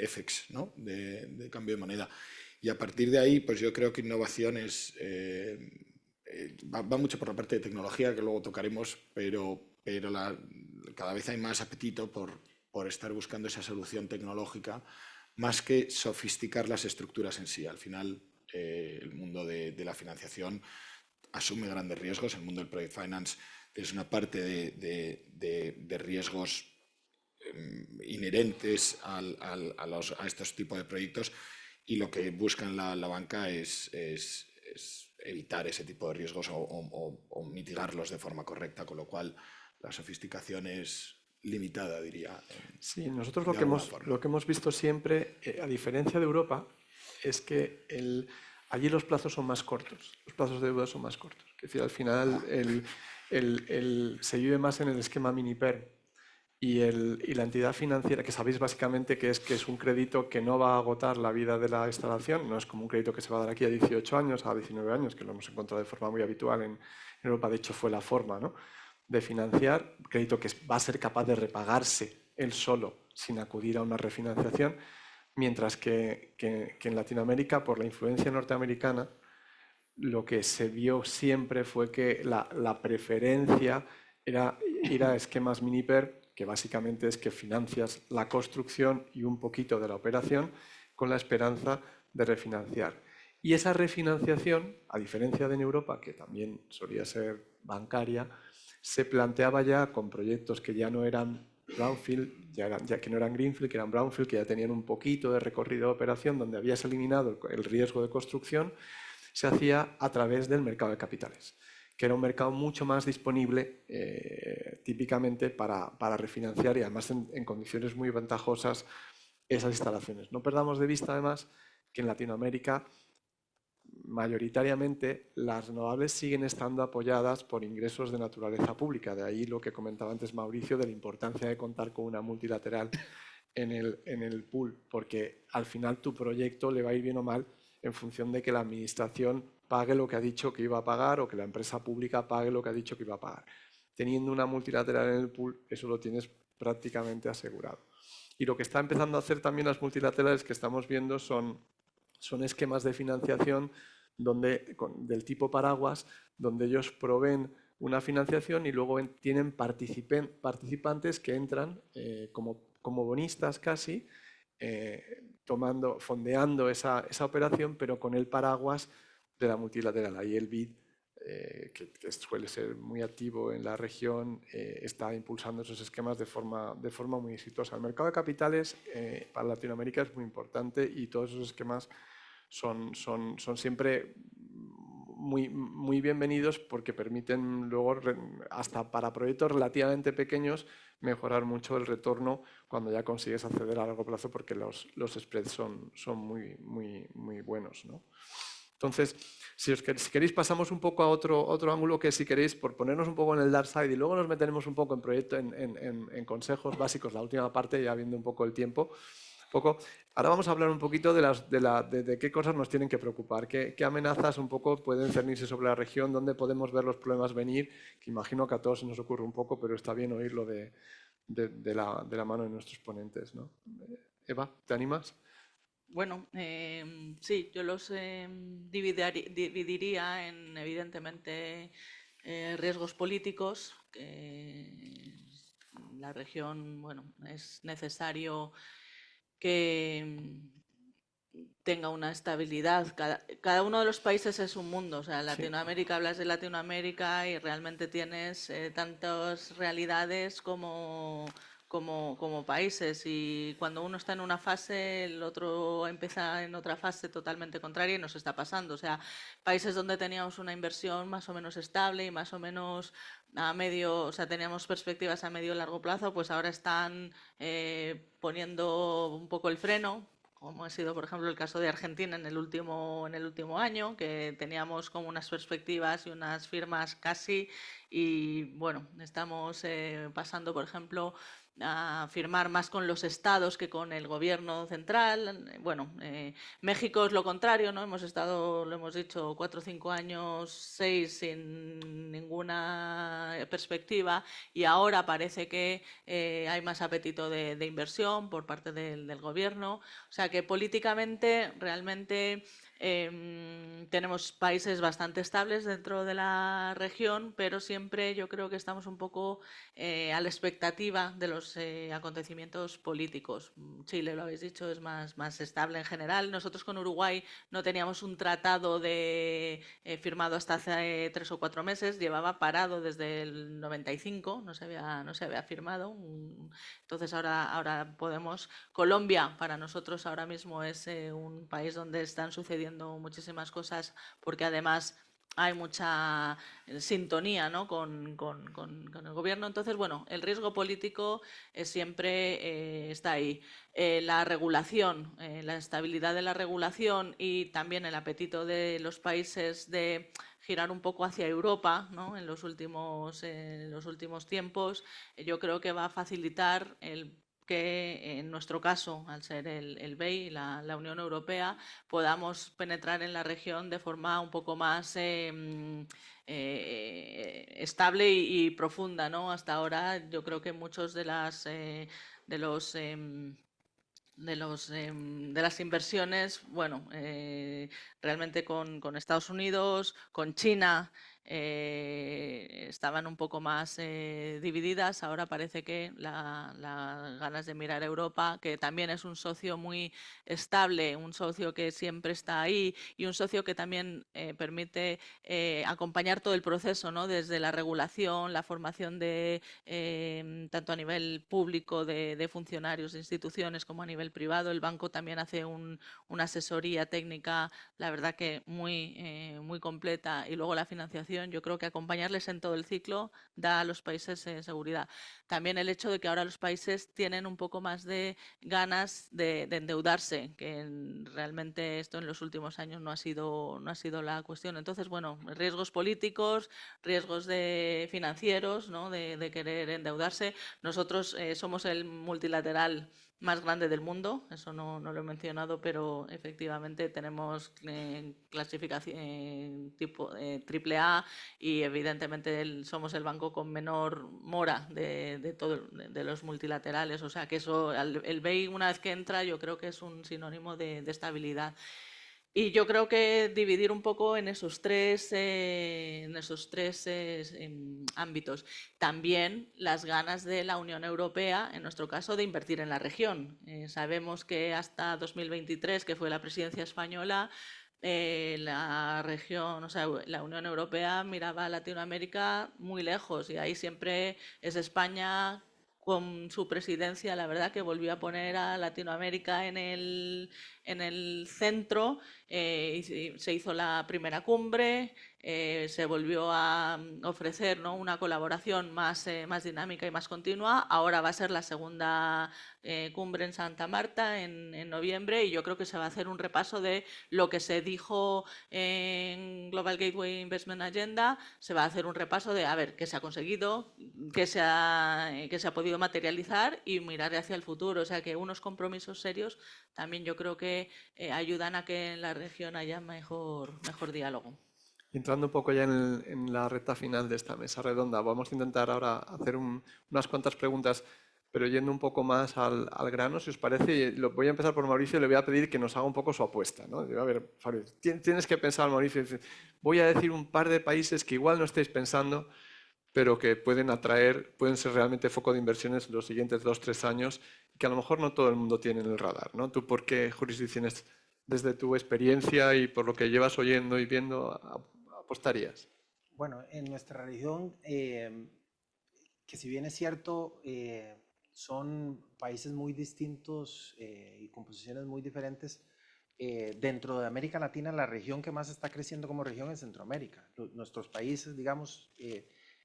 FX, ¿no? de cambio de moneda. Y a partir de ahí, pues yo creo que innovación va mucho por la parte de tecnología, que luego tocaremos, pero cada vez hay más apetito por estar buscando esa solución tecnológica más que sofisticar las estructuras en sí. Al final, el mundo de la financiación asume grandes riesgos. El mundo del Project Finance es una parte de riesgos inherentes a estos tipos de proyectos y lo que busca la banca es evitar ese tipo de riesgos o mitigarlos de forma correcta, con lo cual la sofisticación es limitada, diría. Sí, nosotros lo que hemos visto siempre, a diferencia de Europa, es que allí los plazos son más cortos, los plazos de deuda son más cortos. Es decir, al final se vive más en el esquema mini-PERM y la entidad financiera, que sabéis básicamente que es un crédito que no va a agotar la vida de la instalación, no es como un crédito que se va a dar aquí a 18 años, a 19 años, que lo hemos encontrado de forma muy habitual en Europa, de hecho fue la forma, ¿no?, de financiar, un crédito que va a ser capaz de repagarse él solo sin acudir a una refinanciación, mientras que en Latinoamérica, por la influencia norteamericana, lo que se vio siempre fue que la preferencia era ir a esquemas mini-PERM, que básicamente es que financias la construcción y un poquito de la operación con la esperanza de refinanciar. Y esa refinanciación, a diferencia de en Europa, que también solía ser bancaria, se planteaba ya con proyectos que ya no eran brownfield, ya que no eran greenfield, que eran brownfield, que ya tenían un poquito de recorrido de operación, donde habías eliminado el riesgo de construcción, se hacía a través del mercado de capitales, que era un mercado mucho más disponible típicamente para refinanciar y además en condiciones muy ventajosas esas instalaciones. No perdamos de vista además que en Latinoamérica mayoritariamente las renovables siguen estando apoyadas por ingresos de naturaleza pública. De ahí lo que comentaba antes Mauricio de la importancia de contar con una multilateral en el pool, porque al final tu proyecto le va a ir bien o mal en función de que la administración pague lo que ha dicho que iba a pagar o que la empresa pública pague lo que ha dicho que iba a pagar. Teniendo una multilateral en el pool, eso lo tienes prácticamente asegurado. Y lo que está empezando a hacer también las multilaterales que estamos viendo son esquemas de financiación del tipo paraguas, donde ellos proveen una financiación y luego tienen participantes que entran como bonistas casi, fondeando esa operación, pero con el paraguas de la multilateral. Ahí el BID, que suele ser muy activo en la región, está impulsando esos esquemas de forma muy exitosa. El mercado de capitales para Latinoamérica es muy importante y todos esos esquemas son siempre muy bienvenidos porque permiten luego, hasta para proyectos relativamente pequeños, mejorar mucho el retorno cuando ya consigues acceder a largo plazo porque los spreads son muy buenos, ¿no? Entonces, si queréis pasamos un poco a otro ángulo que si queréis, por ponernos un poco en el dark side y luego nos meteremos un poco en proyecto, en consejos básicos, la última parte, ya viendo un poco el tiempo. Ahora vamos a hablar un poquito de qué cosas nos tienen que preocupar, qué amenazas un poco pueden cernirse sobre la región, dónde podemos ver los problemas venir, que imagino que a todos se nos ocurre un poco, pero está bien oírlo de la mano de nuestros ponentes, ¿no? Eva, ¿te animas? Bueno, sí, yo los dividiría en, evidentemente, riesgos políticos. La región, bueno, es necesario que tenga una estabilidad. Cada uno de los países es un mundo. O sea, Latinoamérica, hablas de Latinoamérica y realmente tienes tantas realidades como países, y cuando uno está en una fase, el otro empieza en otra fase totalmente contraria y nos está pasando. O sea, países donde teníamos una inversión más o menos estable y más o menos a medio, o sea, teníamos perspectivas a medio y largo plazo, pues ahora están poniendo un poco el freno, como ha sido, por ejemplo, el caso de Argentina en el último año, que teníamos como unas perspectivas y unas firmas casi, y bueno, estamos pasando, por ejemplo, a firmar más con los estados que con el gobierno central. Bueno, México es lo contrario, ¿no? Lo hemos dicho, 4 o 5 años, 6 sin ninguna perspectiva, y ahora parece que hay más apetito de inversión por parte del gobierno. O sea que políticamente realmente tenemos países bastante estables dentro de la región, pero siempre yo creo que estamos un poco a la expectativa de los acontecimientos políticos. Chile, lo habéis dicho, es más estable en general. Nosotros con Uruguay no teníamos un tratado firmado hasta hace 3 o 4 meses, llevaba parado desde el 95, no se había firmado. Entonces ahora podemos. Colombia para nosotros ahora mismo es un país donde están sucediendo muchísimas cosas, porque además hay mucha sintonía, ¿no? con el gobierno. Entonces, bueno, el riesgo político siempre está ahí. La regulación, la estabilidad de la regulación y también el apetito de los países de girar un poco hacia Europa, ¿no? en los últimos tiempos, yo creo que va a facilitar que en nuestro caso, al ser el BEI y la Unión Europea, podamos penetrar en la región de forma un poco más estable y profunda, ¿no? Hasta ahora yo creo que muchos de las inversiones, bueno, realmente con Estados Unidos, con China, estaban un poco más divididas. Ahora parece que las ganas de mirar a Europa, que también es un socio muy estable, un socio que siempre está ahí y un socio que también permite acompañar todo el proceso, ¿no? Desde la regulación, la formación de tanto a nivel público de funcionarios de instituciones como a nivel privado. El banco también hace una asesoría técnica, la verdad que muy completa, y luego la financiación. Yo creo que acompañarles en todo el ciclo da a los países seguridad. También el hecho de que ahora los países tienen un poco más de ganas de endeudarse, que realmente esto en los últimos años no ha sido la cuestión. Entonces, bueno, riesgos políticos, riesgos financieros, ¿no? de querer endeudarse. Nosotros somos el multilateral más grande del mundo, eso no lo he mencionado, pero efectivamente tenemos clasificación tipo AAA y evidentemente somos el banco con menor mora de los multilaterales, o sea que eso, el BEI una vez que entra yo creo que es un sinónimo de estabilidad. Y yo creo que dividir un poco en esos tres ámbitos. También las ganas de la Unión Europea, en nuestro caso, de invertir en la región. Sabemos que hasta 2023, que fue la presidencia española, la región, o sea, la Unión Europea miraba a Latinoamérica muy lejos y ahí siempre es España con su presidencia, la verdad que volvió a poner a Latinoamérica en el centro. Y se hizo la primera cumbre, se volvió a ofrecer, ¿no?, una colaboración más dinámica y más continua. Ahora va a ser la segunda cumbre en Santa Marta en noviembre y yo creo que se va a hacer un repaso de lo que se dijo en Global Gateway Investment Agenda. Se va a hacer un repaso de a ver qué se ha conseguido, qué se ha podido materializar y mirar hacia el futuro. O sea que unos compromisos serios también yo creo que ayudan a que en la región haya mejor diálogo. Entrando un poco ya en la recta final de esta mesa redonda, vamos a intentar ahora hacer unas cuantas preguntas, pero yendo un poco más al grano, si os parece. Y voy a empezar por Mauricio y le voy a pedir que nos haga un poco su apuesta, ¿no? A ver, Fabio, tienes que pensar, Mauricio, voy a decir un par de países que igual no estáis pensando, pero que pueden ser realmente foco de inversiones los siguientes 2-3 años, que a lo mejor no todo el mundo tiene en el radar, ¿no? ¿Tú por qué jurisdicciones, desde tu experiencia y por lo que llevas oyendo y viendo, apostarías? Bueno, en nuestra región, que si bien es cierto, son países muy distintos y con posiciones muy diferentes, dentro de América Latina, la región que más está creciendo como región es Centroamérica. Nuestros países, digamos,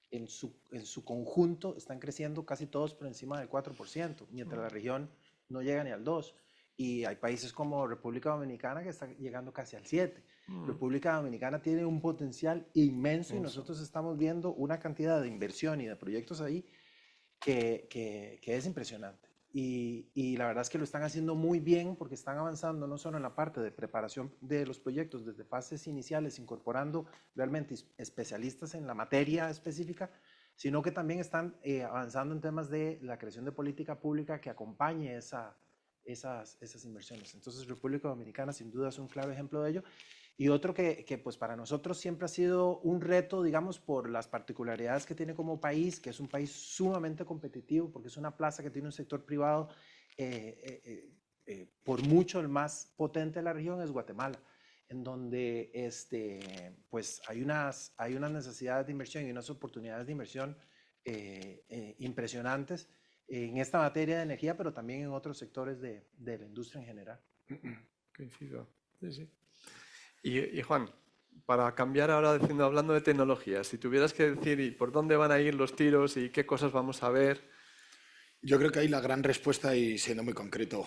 en su conjunto están creciendo casi todos por encima del 4%, mientras la región no llega ni al 2%. Y hay países como República Dominicana que está llegando casi al 7%. República Dominicana tiene un potencial inmenso y nosotros estamos viendo una cantidad de inversión y de proyectos ahí que es impresionante. Y la verdad es que lo están haciendo muy bien porque están avanzando no solo en la parte de preparación de los proyectos desde fases iniciales, incorporando realmente especialistas en la materia específica, sino que también están avanzando en temas de la creación de política pública que acompañe esas inversiones. Entonces, República Dominicana sin duda es un claro ejemplo de ello. Y otro que pues para nosotros siempre ha sido un reto, digamos, por las particularidades que tiene como país, que es un país sumamente competitivo, porque es una plaza que tiene un sector privado por mucho el más potente de la región, es Guatemala, en donde pues hay unas necesidades de inversión y unas oportunidades de inversión impresionantes en esta materia de energía, pero también en otros sectores de la industria en general. Coincido. Sí, sí. Y Juan, para cambiar ahora hablando de tecnología, si tuvieras que decir y por dónde van a ir los tiros y qué cosas vamos a ver. Yo creo que ahí la gran respuesta, y siendo muy concreto,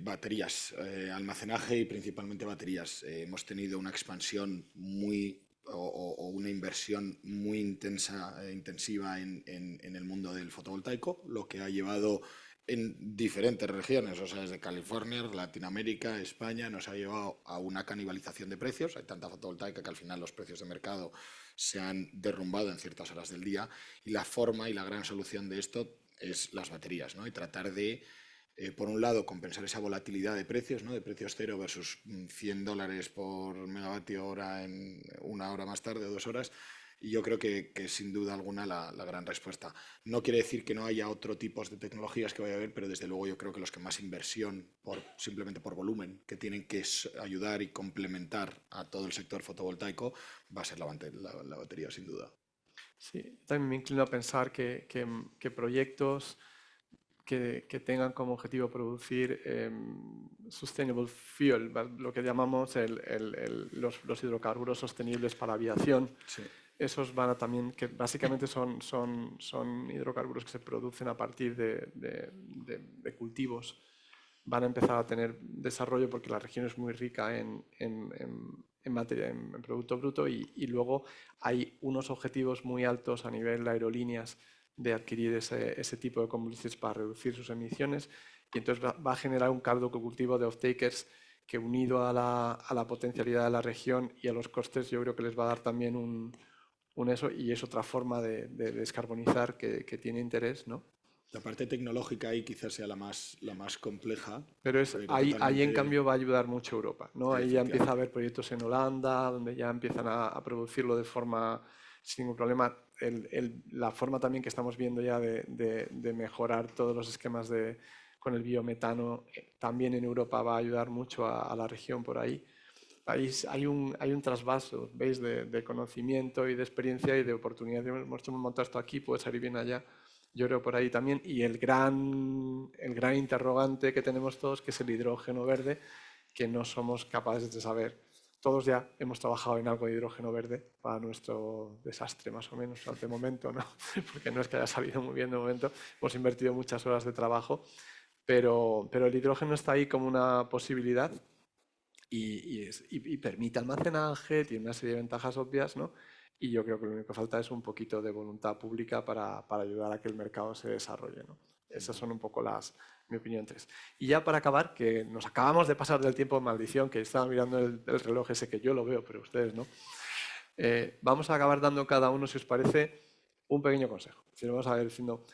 baterías, almacenaje y principalmente baterías. Hemos tenido una expansión o una inversión muy intensiva en el mundo del fotovoltaico, lo que ha llevado en diferentes regiones, o sea, desde California, Latinoamérica, España, nos ha llevado a una canibalización de precios. Hay tanta fotovoltaica que al final los precios de mercado se han derrumbado en ciertas horas del día, y la forma y la gran solución de esto es las baterías, ¿no? Y tratar de, por un lado, compensar esa volatilidad de precios, ¿no? De precios cero versus $100 por megavatio hora en una hora más tarde o 2 horas. Y yo creo que sin duda alguna la gran respuesta. No quiere decir que no haya otro tipo de tecnologías que vaya a haber, pero desde luego yo creo que los que más inversión, simplemente por volumen, que tienen que ayudar y complementar a todo el sector fotovoltaico, va a ser la batería, sin duda. Sí, también me inclino a pensar que proyectos que tengan como objetivo producir sustainable fuel, lo que llamamos los hidrocarburos sostenibles para aviación. Sí. Esos van a también, que básicamente son hidrocarburos que se producen a partir de cultivos. Van a empezar a tener desarrollo porque la región es muy rica en materia, en producto bruto, y luego hay unos objetivos muy altos a nivel de aerolíneas de adquirir ese tipo de combustibles para reducir sus emisiones, y entonces va a generar un caldo de cultivo de off-takers que, unido a la potencialidad de la región y a los costes, yo creo que les va a dar también un eso, y es otra forma de descarbonizar que tiene interés, ¿no? La parte tecnológica ahí quizás sea la más compleja. Pero ahí en totalmente... cambio va a ayudar mucho Europa, ¿no? Ahí ya Efectivamente. empieza a haber proyectos en Holanda, donde ya empiezan a producirlo de forma sin ningún problema. La forma también que estamos viendo ya de mejorar todos los esquemas con el biometano, también en Europa va a ayudar mucho a la región por ahí. Hay un trasvaso, ¿veis?, de conocimiento y de experiencia y de oportunidad. Hemos montado esto aquí, puede salir bien allá. Yo creo por ahí también. Y el gran interrogante que tenemos todos, que es el hidrógeno verde, que no somos capaces de saber. Todos ya hemos trabajado en algo de hidrógeno verde para nuestro desastre, más o menos, de momento, ¿no? Porque no es que haya salido muy bien de momento. Hemos invertido muchas horas de trabajo, pero el hidrógeno está ahí como una posibilidad y permite almacenaje, tiene una serie de ventajas obvias, ¿no? Y yo creo que lo único que falta es un poquito de voluntad pública para ayudar a que el mercado se desarrolle, ¿no? Esas son un poco mi opinión, 3. Y ya para acabar, que nos acabamos de pasar del tiempo de maldición, que estaba mirando el reloj ese, que yo lo veo, pero ustedes no. Vamos a acabar dando cada uno, si os parece, un pequeño consejo. Si lo vamos a ver diciendo,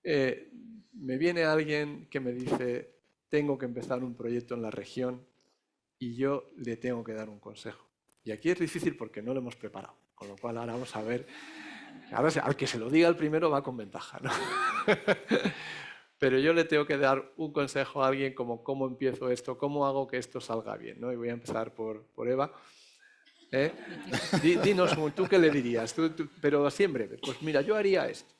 me viene alguien que me dice, tengo que empezar un proyecto en la región y yo le tengo que dar un consejo. Y aquí es difícil porque no lo hemos preparado, con lo cual ahora vamos a ver. Ahora al que se lo diga el primero va con ventaja, ¿no? Pero yo le tengo que dar un consejo a alguien como cómo empiezo esto, cómo hago que esto salga bien, ¿no? Y voy a empezar por Eva. Dinos, ¿tú qué le dirías? Pero así en breve. Pues mira, yo haría esto.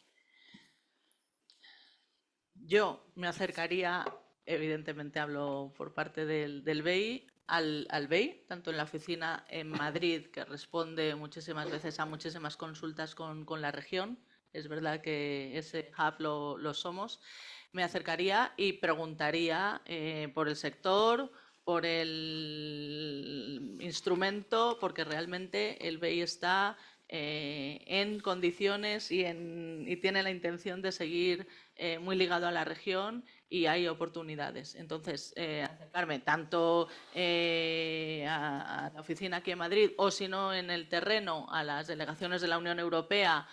Yo me acercaría, evidentemente hablo por parte del BEI, al BEI, tanto en la oficina en Madrid, que responde muchísimas veces a muchísimas consultas con la región. Es verdad que ese hub lo somos. Me acercaría y preguntaría por el sector, por el instrumento, porque realmente el BEI está en condiciones y tiene la intención de seguir muy ligado a la región, y hay oportunidades. Entonces, acercarme tanto a la oficina aquí en Madrid, o si no en el terreno, a las delegaciones de la Unión Europea.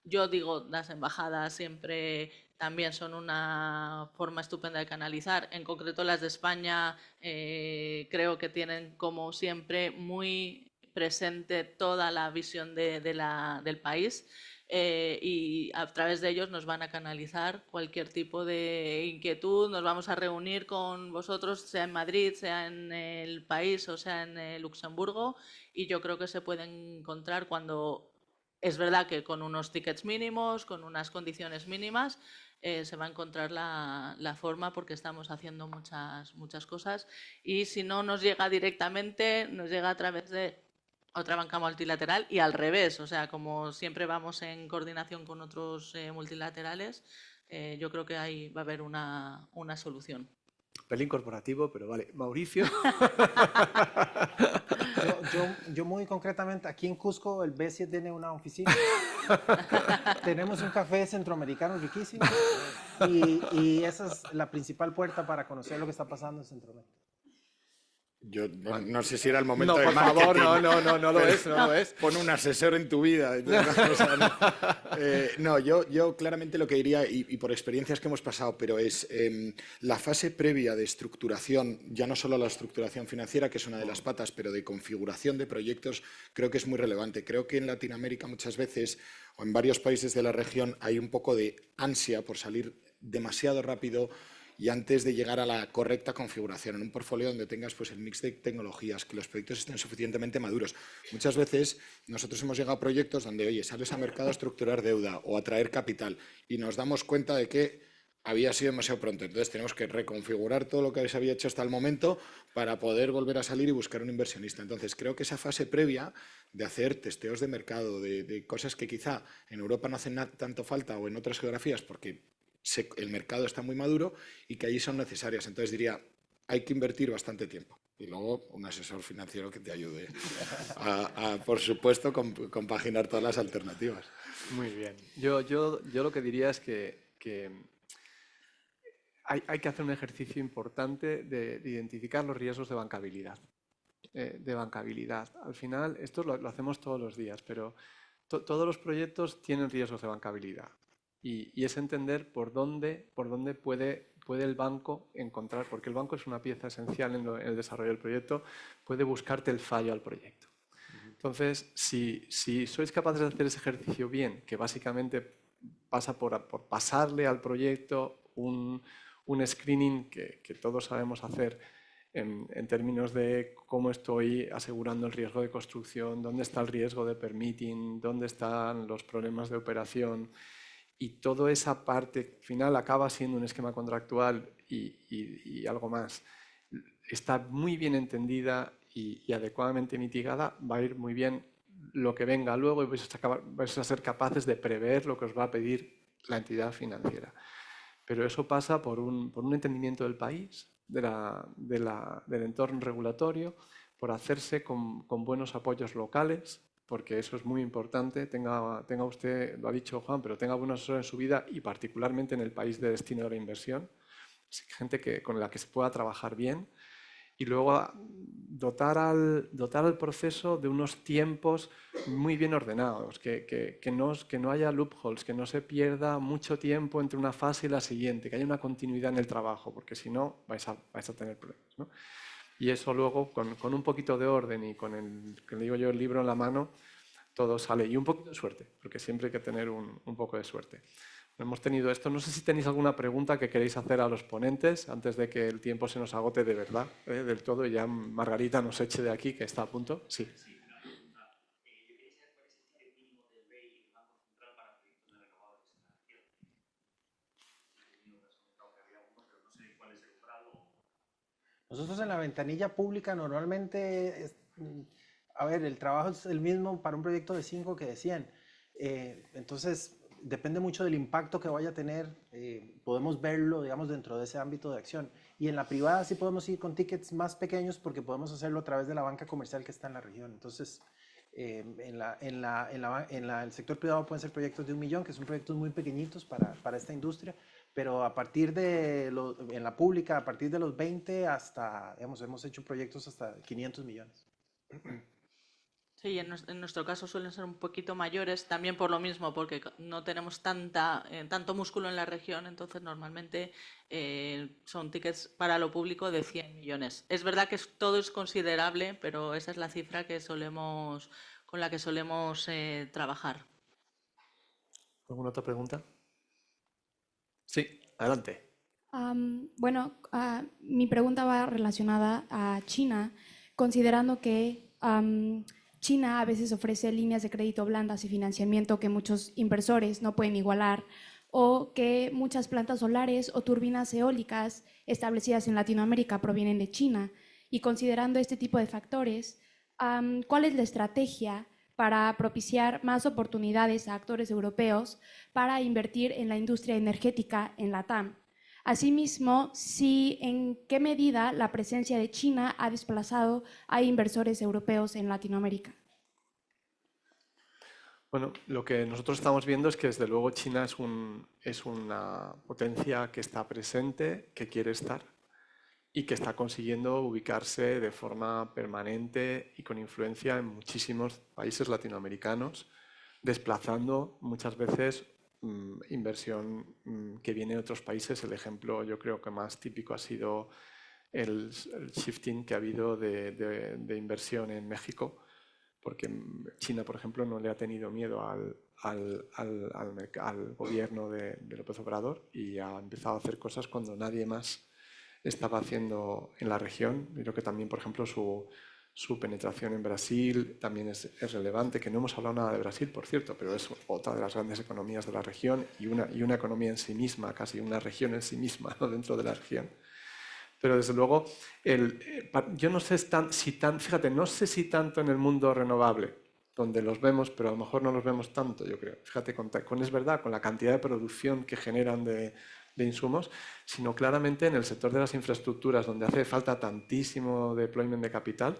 Yo digo, las embajadas siempre también son una forma estupenda de canalizar. En concreto las de España creo que tienen, como siempre, muy presente toda la visión del país. Y a través de ellos nos van a canalizar cualquier tipo de inquietud. Nos vamos a reunir con vosotros, sea en Madrid, sea en el país o sea en Luxemburgo, y yo creo que se pueden encontrar cuando... Es verdad que con unos tickets mínimos, con unas condiciones mínimas, se va a encontrar la forma, porque estamos haciendo muchas cosas, y si no nos llega directamente, nos llega a través de otra banca multilateral, y al revés. O sea, como siempre vamos en coordinación con otros multilaterales, yo creo que ahí va a haber una solución. Pelín corporativo, pero vale. Mauricio. Yo muy concretamente, aquí en Cusco, el BESI tiene una oficina. Tenemos un café centroamericano riquísimo, y esa es la principal puerta para conocer lo que está pasando en Centroamérica. Yo no sé si era el momento No, de por marketing. favor, no lo es, no lo es. Pon un asesor en tu vida. No, yo claramente lo que diría, y por experiencias que hemos pasado, pero es la fase previa de estructuración, ya no solo la estructuración financiera, que es una de las patas, pero de configuración de proyectos, creo que es muy relevante. Creo que en Latinoamérica muchas veces, o en varios países de la región, hay un poco de ansia por salir demasiado rápido y antes de llegar a la correcta configuración en un portfolio donde tengas pues, el mix de tecnologías, que los proyectos estén suficientemente maduros. Muchas veces nosotros hemos llegado a proyectos donde, oye, sales a mercado a estructurar deuda o a traer capital y nos damos cuenta de que había sido demasiado pronto. Entonces tenemos que reconfigurar todo lo que se había hecho hasta el momento para poder volver a salir y buscar un inversionista. Entonces creo que esa fase previa de hacer testeos de mercado, de cosas que quizá en Europa no hacen tanto falta o en otras geografías porque el mercado está muy maduro y que allí son necesarias. Entonces diría, hay que invertir bastante tiempo. Y luego un asesor financiero que te ayude a por supuesto, compaginar todas las alternativas. Muy bien. Yo lo que diría es que hay que hacer un ejercicio importante de identificar los riesgos de bancabilidad. Al final, esto lo hacemos todos los días, pero todos los proyectos tienen riesgos de bancabilidad. Y es entender por dónde puede el banco encontrar, porque el banco es una pieza esencial en el desarrollo del proyecto, puede buscarte el fallo al proyecto. Entonces, si sois capaces de hacer ese ejercicio bien, que básicamente pasa por pasarle al proyecto un screening que todos sabemos hacer en términos de cómo estoy asegurando el riesgo de construcción, dónde está el riesgo de permitting, dónde están los problemas de operación, y toda esa parte final acaba siendo un esquema contractual y algo más. Está muy bien entendida y adecuadamente mitigada, va a ir muy bien lo que venga luego y vais a ser capaces de prever lo que os va a pedir la entidad financiera. Pero eso pasa por un entendimiento del país, del entorno regulatorio, por hacerse con buenos apoyos locales, porque eso es muy importante. Tenga usted, lo ha dicho Juan, pero tenga buenos asesores en su vida y particularmente en el país de destino de la inversión. Gente con la que se pueda trabajar bien. Y luego dotar al proceso de unos tiempos muy bien ordenados, que no haya loopholes, que no se pierda mucho tiempo entre una fase y la siguiente, que haya una continuidad en el trabajo, porque si no vais a tener problemas, ¿no? Y eso luego, con un poquito de orden y con que le digo yo, el libro en la mano, todo sale. Y un poquito de suerte, porque siempre hay que tener un poco de suerte. Hemos tenido esto. No sé si tenéis alguna pregunta que queréis hacer a los ponentes antes de que el tiempo se nos agote de verdad, del todo, y ya Margarita nos eche de aquí, que está a punto. Sí. Nosotros en la ventanilla pública normalmente, a ver, el trabajo es el mismo para un proyecto de 5 que de 100. Entonces, depende mucho del impacto que vaya a tener. Podemos verlo, digamos, dentro de ese ámbito de acción. Y en la privada sí podemos ir con tickets más pequeños porque podemos hacerlo a través de la banca comercial que está en la región. Entonces, en el sector privado pueden ser proyectos de 1 millón, que son proyectos muy pequeñitos para esta industria, pero a partir en la pública, a partir de los 20 hasta, digamos, hemos hecho proyectos hasta 500 millones. Sí, en nuestro caso suelen ser un poquito mayores, también por lo mismo, porque no tenemos tanto músculo en la región, entonces normalmente son tickets para lo público de 100 millones. Es verdad que todo es considerable, pero esa es la cifra con la que solemos trabajar. ¿Alguna otra pregunta? Sí, adelante. Bueno, mi pregunta va relacionada a China, considerando que China a veces ofrece líneas de crédito blandas y financiamiento que muchos inversores no pueden igualar, o que muchas plantas solares o turbinas eólicas establecidas en Latinoamérica provienen de China. Y considerando este tipo de factores, ¿cuál es la estrategia para propiciar más oportunidades a actores europeos para invertir en la industria energética en LATAM? Asimismo, ¿en qué medida la presencia de China ha desplazado a inversores europeos en Latinoamérica? Bueno, lo que nosotros estamos viendo es que desde luego China es una potencia que está presente, que quiere estar y que está consiguiendo ubicarse de forma permanente y con influencia en muchísimos países latinoamericanos, desplazando muchas veces inversión que viene de otros países. El ejemplo yo creo que más típico ha sido el shifting que ha habido de inversión en México, porque China, por ejemplo, no le ha tenido miedo al gobierno de López Obrador y ha empezado a hacer cosas cuando nadie más estaba haciendo en la región. Yo creo que también, por ejemplo, su penetración en Brasil también es relevante, que no hemos hablado nada de Brasil, por cierto, pero es otra de las grandes economías de la región y una economía en sí misma, casi una región en sí misma, ¿no? Dentro de la región. Pero desde luego, yo no sé fíjate, no sé si tanto en el mundo renovable, donde los vemos, pero a lo mejor no los vemos tanto, yo creo. Fíjate, es verdad, con la cantidad de producción que generan de insumos, sino claramente en el sector de las infraestructuras, donde hace falta tantísimo deployment de capital.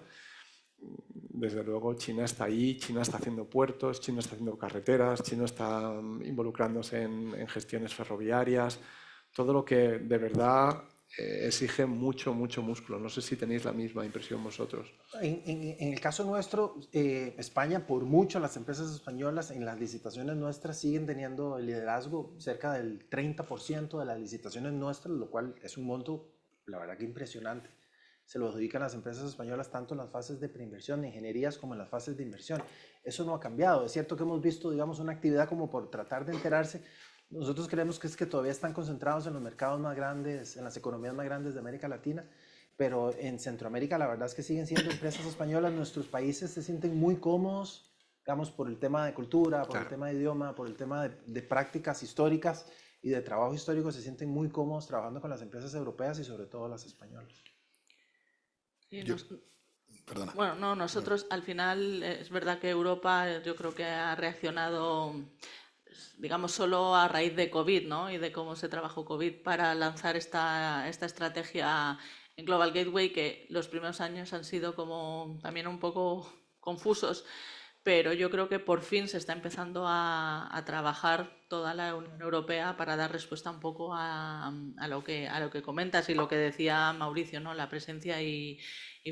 Desde luego China está ahí, China está haciendo puertos, China está haciendo carreteras, China está involucrándose en gestiones ferroviarias. todo lo que de verdad exige mucho, mucho músculo. No sé si tenéis la misma impresión vosotros. En el caso nuestro, España, por mucho las empresas españolas en las licitaciones nuestras siguen teniendo el liderazgo, cerca del 30% de las licitaciones nuestras, lo cual es un monto, la verdad que impresionante. Se lo adjudican las empresas españolas tanto en las fases de preinversión, de ingenierías, como en las fases de inversión. Eso no ha cambiado. Es cierto que hemos visto, digamos, una actividad como por tratar de enterarse. Nosotros creemos que es que todavía están concentrados en los mercados más grandes, en las economías más grandes de América Latina, pero en Centroamérica la verdad es que siguen siendo empresas españolas. Nuestros países se sienten muy cómodos, digamos, por el tema de cultura, por el tema de idioma, por el tema de prácticas históricas y de trabajo histórico, se sienten muy cómodos trabajando con las empresas europeas y sobre todo las españolas. Sí, Perdona. bueno, no, nosotros al final es verdad que Europa yo creo que ha reaccionado, digamos, solo a raíz de COVID, ¿no? Y de cómo se trabajó COVID para lanzar esta estrategia en Global Gateway, que los primeros años han sido como también un poco confusos, pero yo creo que por fin se está empezando a trabajar toda la Unión Europea para dar respuesta un poco a lo que comentas y lo que decía Mauricio, ¿no? La presencia y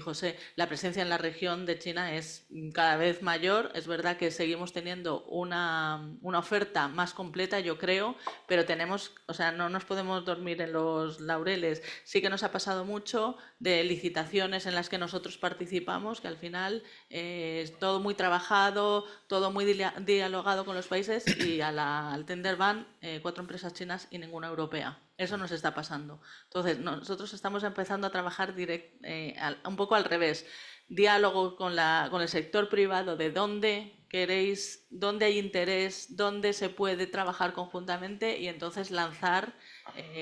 José, la presencia en la región de China es cada vez mayor. Es verdad que seguimos teniendo una oferta más completa, yo creo, pero tenemos, o sea, no nos podemos dormir en los laureles. Sí que nos ha pasado mucho de licitaciones en las que nosotros participamos, que al final es todo muy trabajado, todo muy dialogado con los países y al tender van 4 empresas chinas y ninguna europea. Eso nos está pasando. Entonces, nosotros estamos empezando a trabajar un poco al revés. Diálogo con el sector privado de dónde hay interés, dónde se puede trabajar conjuntamente y entonces lanzar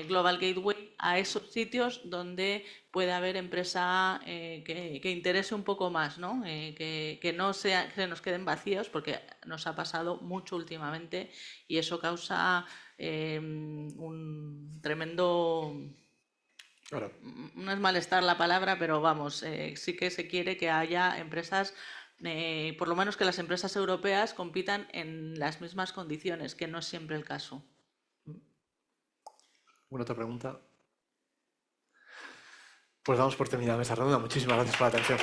Global Gateway a esos sitios donde puede haber empresa que interese un poco más, ¿no? Que no sea, que nos queden vacíos, porque nos ha pasado mucho últimamente y eso causa un tremendo, Ahora, no es malestar la palabra, pero vamos, sí que se quiere que haya empresas, por lo menos que las empresas europeas compitan en las mismas condiciones, que no es siempre el caso. ¿alguna otra pregunta? Pues damos por terminada esta ronda. Muchísimas gracias por la atención.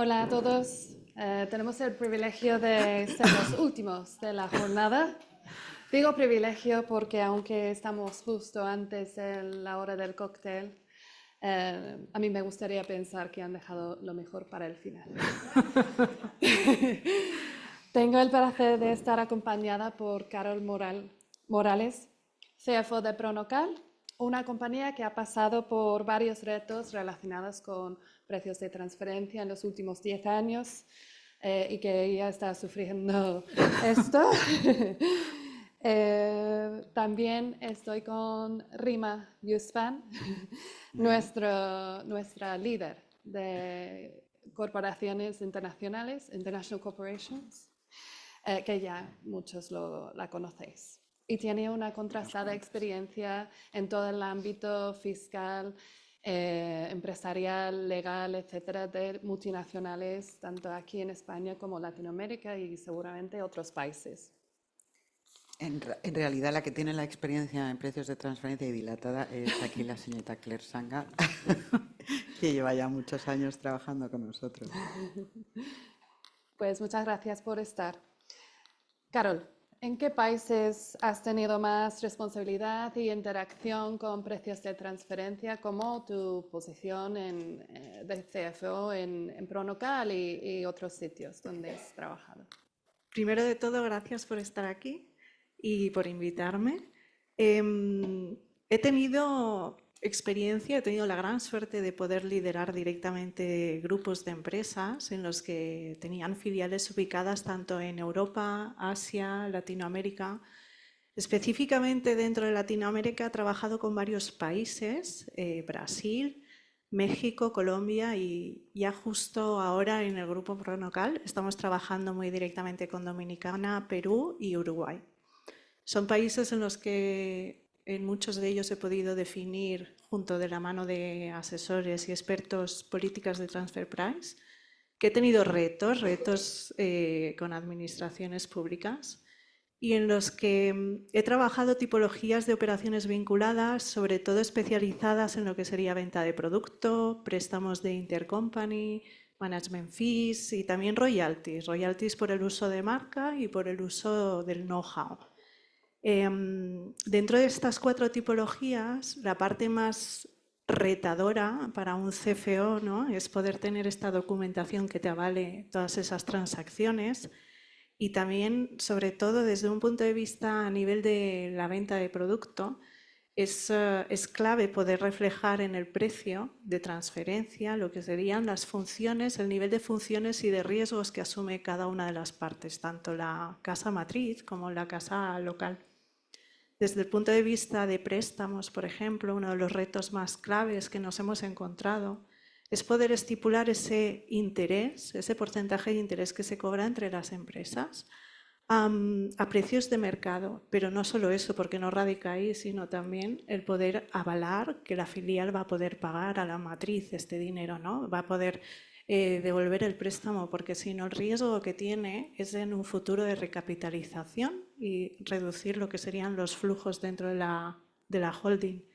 Hola a todos. Tenemos el privilegio de ser los últimos de la jornada. Digo privilegio porque aunque estamos justo antes de la hora del cóctel, a mí me gustaría pensar que han dejado lo mejor para el final. Tengo el placer de estar acompañada por Carol Morales, CFO de Pronocal, una compañía que ha pasado por varios retos relacionados con precios de transferencia en los últimos 10 años y que ya está sufriendo esto. También estoy con Rima Yuspan, nuestra líder de corporaciones internacionales, International Corporations, que ya muchos la conocéis. Y tiene una contrastada experiencia en todo el ámbito fiscal, empresarial, legal, etcétera, de multinacionales, tanto aquí en España como Latinoamérica y seguramente otros países. En realidad, la que tiene la experiencia en precios de transferencia y dilatada es aquí la señorita Claire Sanga, que lleva ya muchos años trabajando con nosotros. Pues muchas gracias por estar. Carol, ¿en qué países has tenido más responsabilidad y interacción con precios de transferencia, como tu posición de CFO en Pronocal y otros sitios donde has trabajado? Primero de todo, gracias por estar aquí y por invitarme. He tenido la gran suerte de poder liderar directamente grupos de empresas en los que tenían filiales ubicadas tanto en Europa, Asia, Latinoamérica. Específicamente dentro de Latinoamérica he trabajado con varios países, Brasil, México, Colombia y ya justo ahora en el grupo Pronocal estamos trabajando muy directamente con Dominicana, Perú y Uruguay. Son países en los que en muchos de ellos he podido definir, junto de la mano de asesores y expertos, políticas de transfer price, que he tenido retos con administraciones públicas y en los que he trabajado tipologías de operaciones vinculadas, sobre todo especializadas en lo que sería venta de producto, préstamos de intercompany, management fees y también royalties por el uso de marca y por el uso del know-how. Dentro de estas 4 tipologías, la parte más retadora para un CFO, ¿no?, es poder tener esta documentación que te avale todas esas transacciones y también, sobre todo, desde un punto de vista a nivel de la venta de producto, es clave poder reflejar en el precio de transferencia lo que serían las funciones, el nivel de funciones y de riesgos que asume cada una de las partes, tanto la casa matriz como la casa local. Desde el punto de vista de préstamos, por ejemplo, uno de los retos más claves que nos hemos encontrado es poder estipular ese interés, ese porcentaje de interés que se cobra entre las empresas a precios de mercado. Pero no solo eso, porque no radica ahí, sino también el poder avalar que la filial va a poder pagar a la matriz este dinero, ¿no? Va a poder devolver el préstamo, porque si no el riesgo que tiene es en un futuro de recapitalización y reducir lo que serían los flujos dentro de la holding.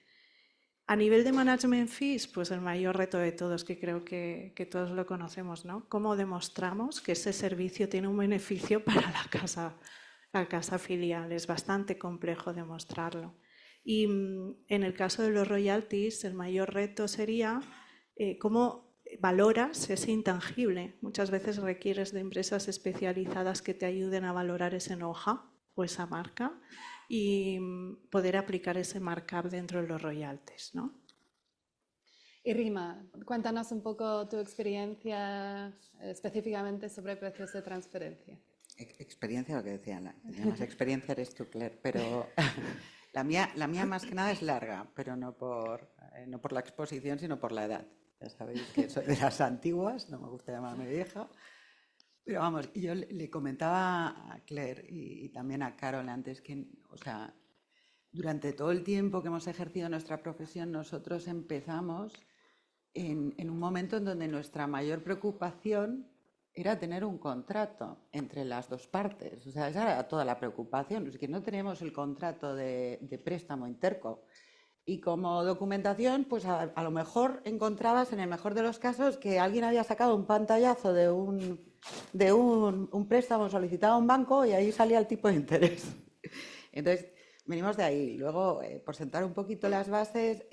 A nivel de management fees, pues el mayor reto de todos, que creo que todos lo conocemos, ¿no? ¿Cómo demostramos que ese servicio tiene un beneficio para la casa filial? Es bastante complejo demostrarlo. Y en el caso de los royalties, el mayor reto sería cómo valoras ese intangible. Muchas veces requieres de empresas especializadas que te ayuden a valorar ese know-how o esa marca y poder aplicar ese markup dentro de los royalties, ¿no? Y Rima, cuéntanos un poco tu experiencia específicamente sobre precios de transferencia. Experiencia, lo que decía, la más experiencia eres tú, Claire, pero la mía más que nada es larga, pero no por la exposición, sino por la edad. Ya sabéis que soy de las antiguas, no me gusta llamarme vieja. Pero vamos, yo le comentaba a Claire y también a Carol antes que, o sea, durante todo el tiempo que hemos ejercido nuestra profesión, nosotros empezamos en un momento en donde nuestra mayor preocupación era tener un contrato entre las dos partes. O sea, esa era toda la preocupación. Es que no teníamos el contrato de préstamo interco Y como documentación, pues a lo mejor encontrabas, en el mejor de los casos, que alguien había sacado un pantallazo de un préstamo solicitado a un banco y ahí salía el tipo de interés. Entonces, venimos de ahí. Luego, por sentar un poquito las bases,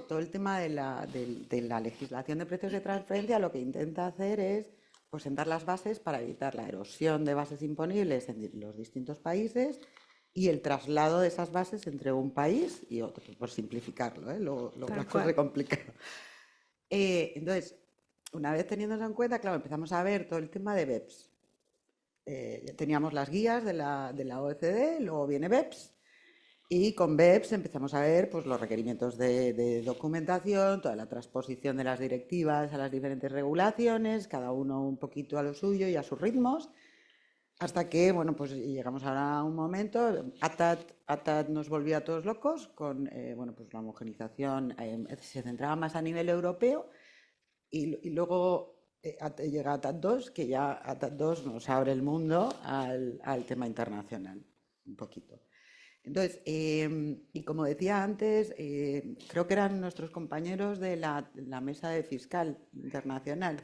todo el tema de la legislación de precios de transferencia lo que intenta hacer es pues, sentar las bases para evitar la erosión de bases imponibles en los distintos países y el traslado de esas bases entre un país y otro, por simplificarlo, luego la cosa se complica. Entonces, una vez teniendo eso en cuenta, claro, empezamos a ver todo el tema de BEPS. Teníamos las guías de la OECD, luego viene BEPS, y con BEPS empezamos a ver pues, los requerimientos de documentación, toda la transposición de las directivas a las diferentes regulaciones, cada uno un poquito a lo suyo y a sus ritmos, hasta que, bueno, pues llegamos ahora a un momento, ATAD nos volvió a todos locos con, bueno, pues la homogenización, se centraba más a nivel europeo y luego llega ATAD 2, que ya ATAD 2 nos abre el mundo al tema internacional, un poquito. Entonces, y como decía antes, creo que eran nuestros compañeros de la mesa de fiscal internacional.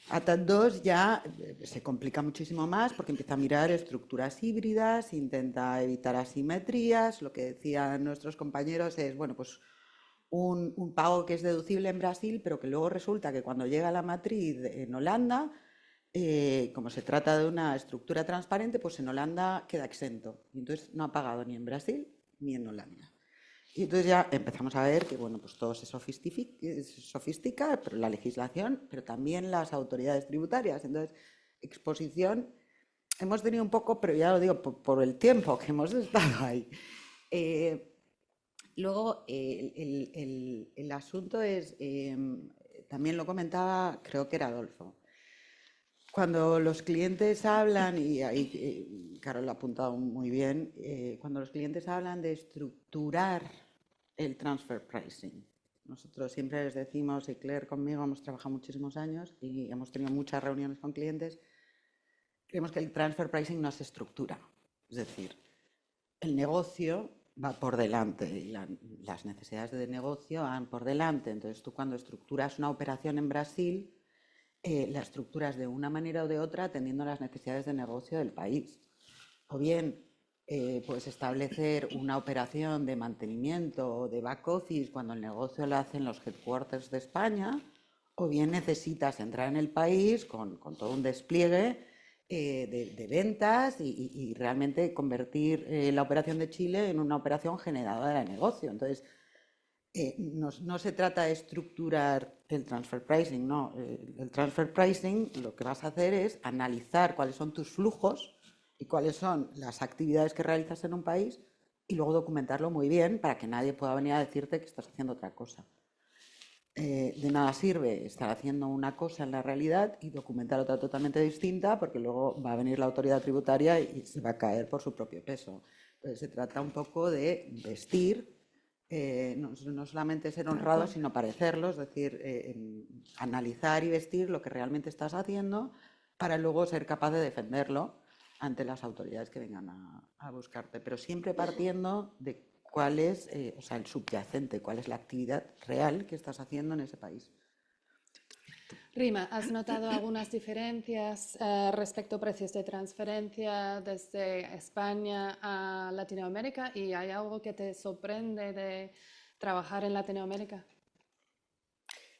ATAD 2 ya se complica muchísimo más porque empieza a mirar estructuras híbridas, intenta evitar asimetrías. Lo que decían nuestros compañeros es, bueno, pues un pago que es deducible en Brasil, pero que luego resulta que cuando llega a la matriz en Holanda, como se trata de una estructura transparente, pues en Holanda queda exento. Y entonces no ha pagado ni en Brasil ni en Holanda. Y entonces ya empezamos a ver que bueno, pues todo se sofistica, pero la legislación, pero también las autoridades tributarias. Entonces, exposición, hemos tenido un poco, pero ya lo digo, por el tiempo que hemos estado ahí. Luego, el asunto es, también lo comentaba, creo que era Adolfo, cuando los clientes hablan, y ahí Carol lo ha apuntado muy bien, cuando los clientes hablan de estructurar el transfer pricing. Nosotros siempre les decimos, y Claire conmigo hemos trabajado muchísimos años y hemos tenido muchas reuniones con clientes, creemos que el transfer pricing no se estructura. Es decir, el negocio va por delante y las necesidades de negocio van por delante. Entonces, tú cuando estructuras una operación en Brasil, la estructuras de una manera o de otra atendiendo a las necesidades de negocio del país. O bien, puedes establecer una operación de mantenimiento o de back office cuando el negocio lo hacen los headquarters de España, o bien necesitas entrar en el país con todo un despliegue de ventas y realmente convertir la operación de Chile en una operación generadora de negocio. Entonces, no se trata de estructurar el transfer pricing, no. El transfer pricing lo que vas a hacer es analizar cuáles son tus flujos y cuáles son las actividades que realizas en un país y luego documentarlo muy bien para que nadie pueda venir a decirte que estás haciendo otra cosa. De nada sirve estar haciendo una cosa en la realidad y documentar otra totalmente distinta porque luego va a venir la autoridad tributaria y se va a caer por su propio peso. Entonces se trata un poco de vestir, no solamente ser honrado, sino parecerlo, es decir, analizar y vestir lo que realmente estás haciendo para luego ser capaz de defenderlo ante las autoridades que vengan a buscarte, pero siempre partiendo de cuál es o sea, el subyacente, cuál es la actividad real que estás haciendo en ese país. Rima, ¿has notado algunas diferencias respecto a precios de transferencia desde España a Latinoamérica? ¿Y hay algo que te sorprende de trabajar en Latinoamérica?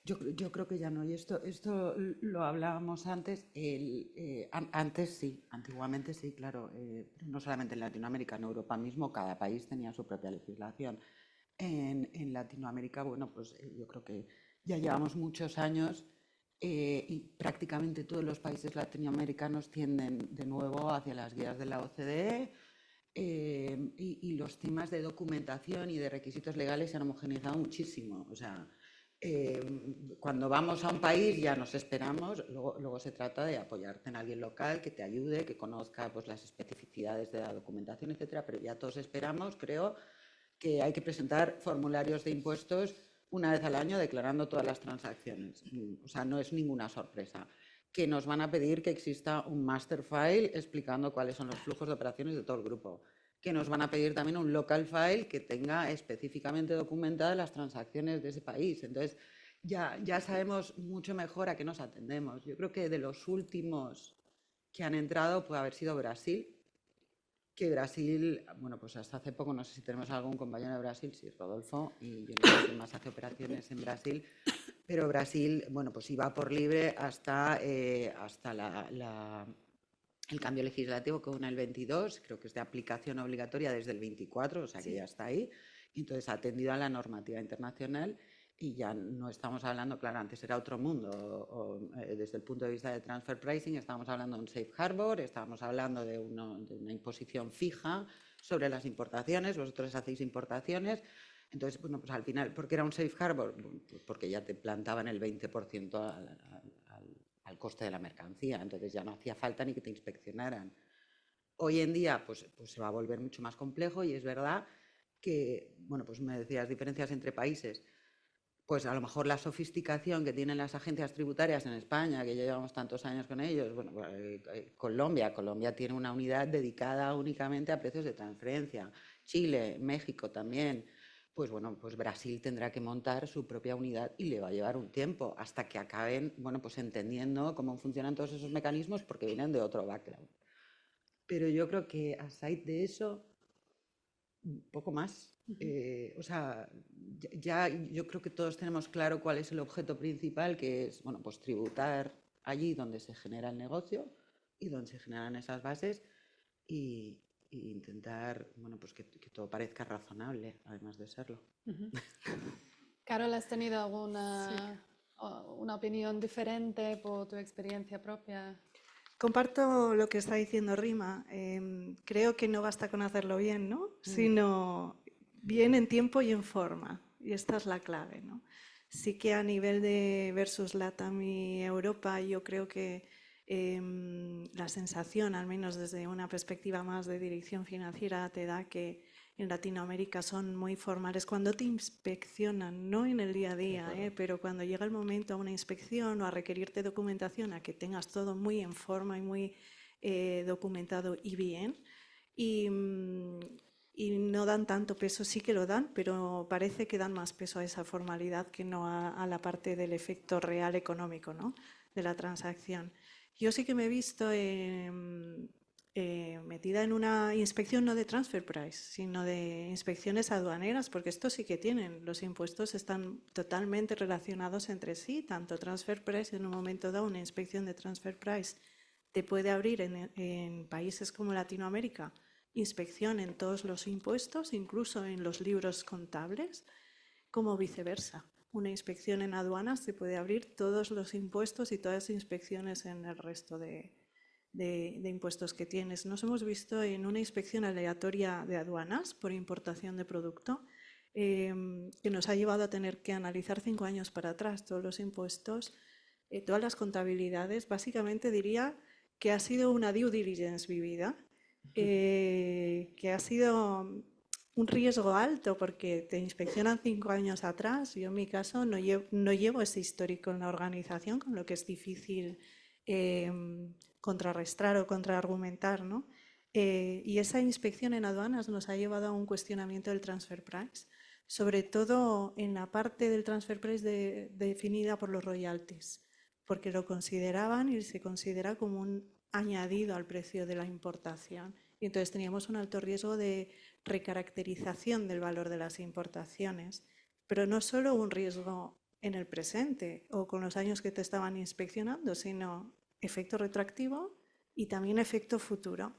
Yo creo que ya no, y esto lo hablábamos antes, antes sí, antiguamente sí, claro, no solamente en Latinoamérica, en Europa mismo, cada país tenía su propia legislación. En Latinoamérica, bueno, pues yo creo que ya llevamos muchos años y prácticamente todos los países latinoamericanos tienden de nuevo hacia las guías de la OCDE y los temas de documentación y de requisitos legales se han homogeneizado muchísimo, o sea, cuando vamos a un país ya nos esperamos, luego se trata de apoyarte en alguien local que te ayude, que conozca pues, las especificidades de la documentación, etcétera, pero ya todos esperamos, creo, que hay que presentar formularios de impuestos una vez al año declarando todas las transacciones. O sea, no es ninguna sorpresa. Que nos van a pedir que exista un master file explicando cuáles son los flujos de operaciones de todo el grupo. que nos van a pedir también un local file que tenga específicamente documentadas las transacciones de ese país. Entonces, ya sabemos mucho mejor a qué nos atendemos. Yo creo que de los últimos que han entrado puede haber sido Brasil, que Brasil, bueno, pues hasta hace poco, no sé si tenemos algún compañero de Brasil, sí, Rodolfo, y yo no sé quién más hace operaciones en Brasil, pero Brasil, bueno, pues iba por libre hasta el cambio legislativo que hubo en el 22, creo que es de aplicación obligatoria desde el 24, o sea que ya está ahí, y entonces ha atendido a la normativa internacional. Y ya no estamos hablando, claro, antes era otro mundo, desde el punto de vista de transfer pricing, estábamos hablando de un safe harbor, estábamos hablando de una imposición fija sobre las importaciones, vosotros hacéis importaciones, entonces, bueno, pues al final, ¿por qué era un safe harbor? Pues porque ya te plantaban el 20% al coste de la mercancía, entonces ya no hacía falta ni que te inspeccionaran. Hoy en día, pues se va a volver mucho más complejo y es verdad que, bueno, pues me decías diferencias entre países. Pues a lo mejor la sofisticación que tienen las agencias tributarias en España, que ya llevamos tantos años con ellos, bueno, Colombia tiene una unidad dedicada únicamente a precios de transferencia, Chile, México también, pues bueno, pues Brasil tendrá que montar su propia unidad y le va a llevar un tiempo hasta que acaben, bueno, pues entendiendo cómo funcionan todos esos mecanismos porque vienen de otro background. Pero yo creo que aside de eso, poco más. O sea, ya yo creo que todos tenemos claro cuál es el objeto principal, que es, bueno, pues tributar allí donde se genera el negocio y donde se generan esas bases y intentar, bueno, pues que todo parezca razonable, además de serlo. Carol, ¿has tenido alguna una opinión diferente por tu experiencia propia? Comparto lo que está diciendo Rima. Creo que no basta con hacerlo bien, ¿no? Sino bien en tiempo y en forma. Y esta es la clave, ¿no? Sí que a nivel de versus LATAM y Europa, yo creo que la sensación, al menos desde una perspectiva más de dirección financiera, te da que en Latinoamérica son muy formales cuando te inspeccionan, no en el día a día, pero cuando llega el momento a una inspección o a requerirte documentación, a que tengas todo muy en forma y muy documentado y bien. Y no dan tanto peso, sí que lo dan, pero parece que dan más peso a esa formalidad que no a la parte del efecto real económico, ¿no? De la transacción. Yo sí que me he visto metida en una inspección no de transfer price, sino de inspecciones aduaneras, porque esto sí que tienen, los impuestos están totalmente relacionados entre sí, tanto transfer price en un momento dado, una inspección de transfer price te puede abrir en países como Latinoamérica inspección en todos los impuestos, incluso en los libros contables, como viceversa. Una inspección en aduanas te puede abrir todos los impuestos y todas las inspecciones en el resto de impuestos que tienes. Nos hemos visto en una inspección aleatoria de aduanas por importación de producto que nos ha llevado a tener que analizar 5 años para atrás todos los impuestos, todas las contabilidades. Básicamente diría que ha sido una due diligence vivida, que ha sido un riesgo alto porque te inspeccionan 5 años atrás. Yo en mi caso no llevo ese histórico en la organización, con lo que es difícil contrarrestar o contraargumentar, ¿no? Y esa inspección en aduanas nos ha llevado a un cuestionamiento del transfer price, sobre todo en la parte del transfer price definida por los royalties, porque lo consideraban y se considera como un añadido al precio de la importación. Y entonces teníamos un alto riesgo de recaracterización del valor de las importaciones, pero no solo un riesgo en el presente o con los años que te estaban inspeccionando, sino efecto retroactivo y también efecto futuro.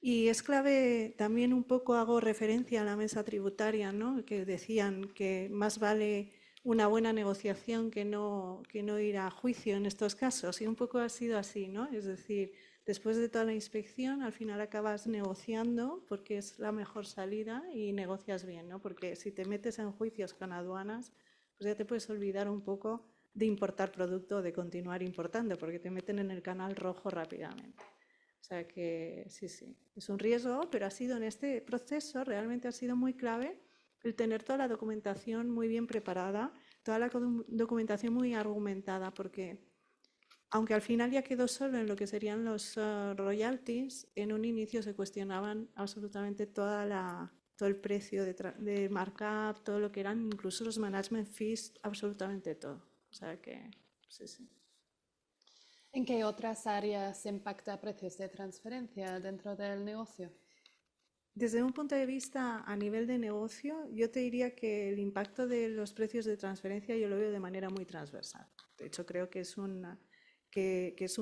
Y es clave, también un poco hago referencia a la mesa tributaria, ¿no? Que decían que más vale una buena negociación que no ir a juicio en estos casos. Y un poco ha sido así, ¿no? Es decir, después de toda la inspección, al final acabas negociando porque es la mejor salida y negocias bien, ¿no? Porque si te metes en juicios con aduanas, pues ya te puedes olvidar un poco de importar producto o de continuar importando, porque te meten en el canal rojo rápidamente. O sea que sí, es un riesgo, pero ha sido en este proceso, realmente ha sido muy clave el tener toda la documentación muy bien preparada, toda la documentación muy argumentada, porque aunque al final ya quedó solo en lo que serían los royalties, en un inicio se cuestionaban absolutamente todo el precio de markup, todo lo que eran incluso los management fees, absolutamente todo. O sea que, sí, sí. ¿En qué otras áreas impacta precios de transferencia dentro del negocio? Desde un punto de vista a nivel de negocio, yo te diría que el impacto de los precios de transferencia yo lo veo de manera muy transversal. De hecho, creo que es un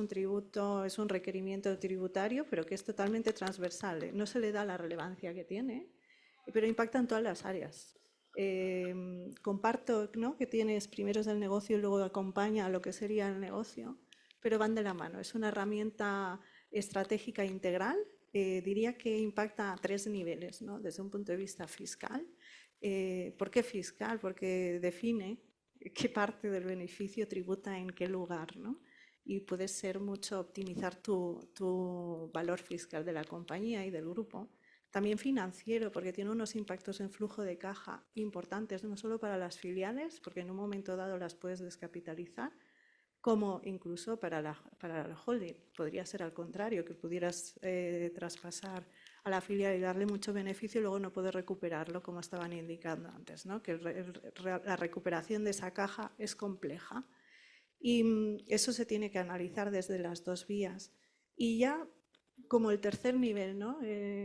tributo, es un requerimiento tributario, pero que es totalmente transversal. No se le da la relevancia que tiene, pero impacta en todas las áreas. Comparto, ¿no?, que tienes primeros del negocio y luego acompaña a lo que sería el negocio, pero van de la mano. Es una herramienta estratégica integral. Diría que impacta a 3 niveles, ¿no? Desde un punto de vista fiscal. ¿Por qué fiscal? Porque define qué parte del beneficio tributa en qué lugar, ¿no? Y puede ser mucho optimizar tu valor fiscal de la compañía y del grupo. También financiero, porque tiene unos impactos en flujo de caja importantes, no solo para las filiales, porque en un momento dado las puedes descapitalizar, como incluso para la holding. Podría ser al contrario, que pudieras traspasar a la filial y darle mucho beneficio y luego no poder recuperarlo, como estaban indicando antes, ¿no? Que la recuperación de esa caja es compleja. Y eso se tiene que analizar desde las dos vías. Y ya como el tercer nivel, ¿no?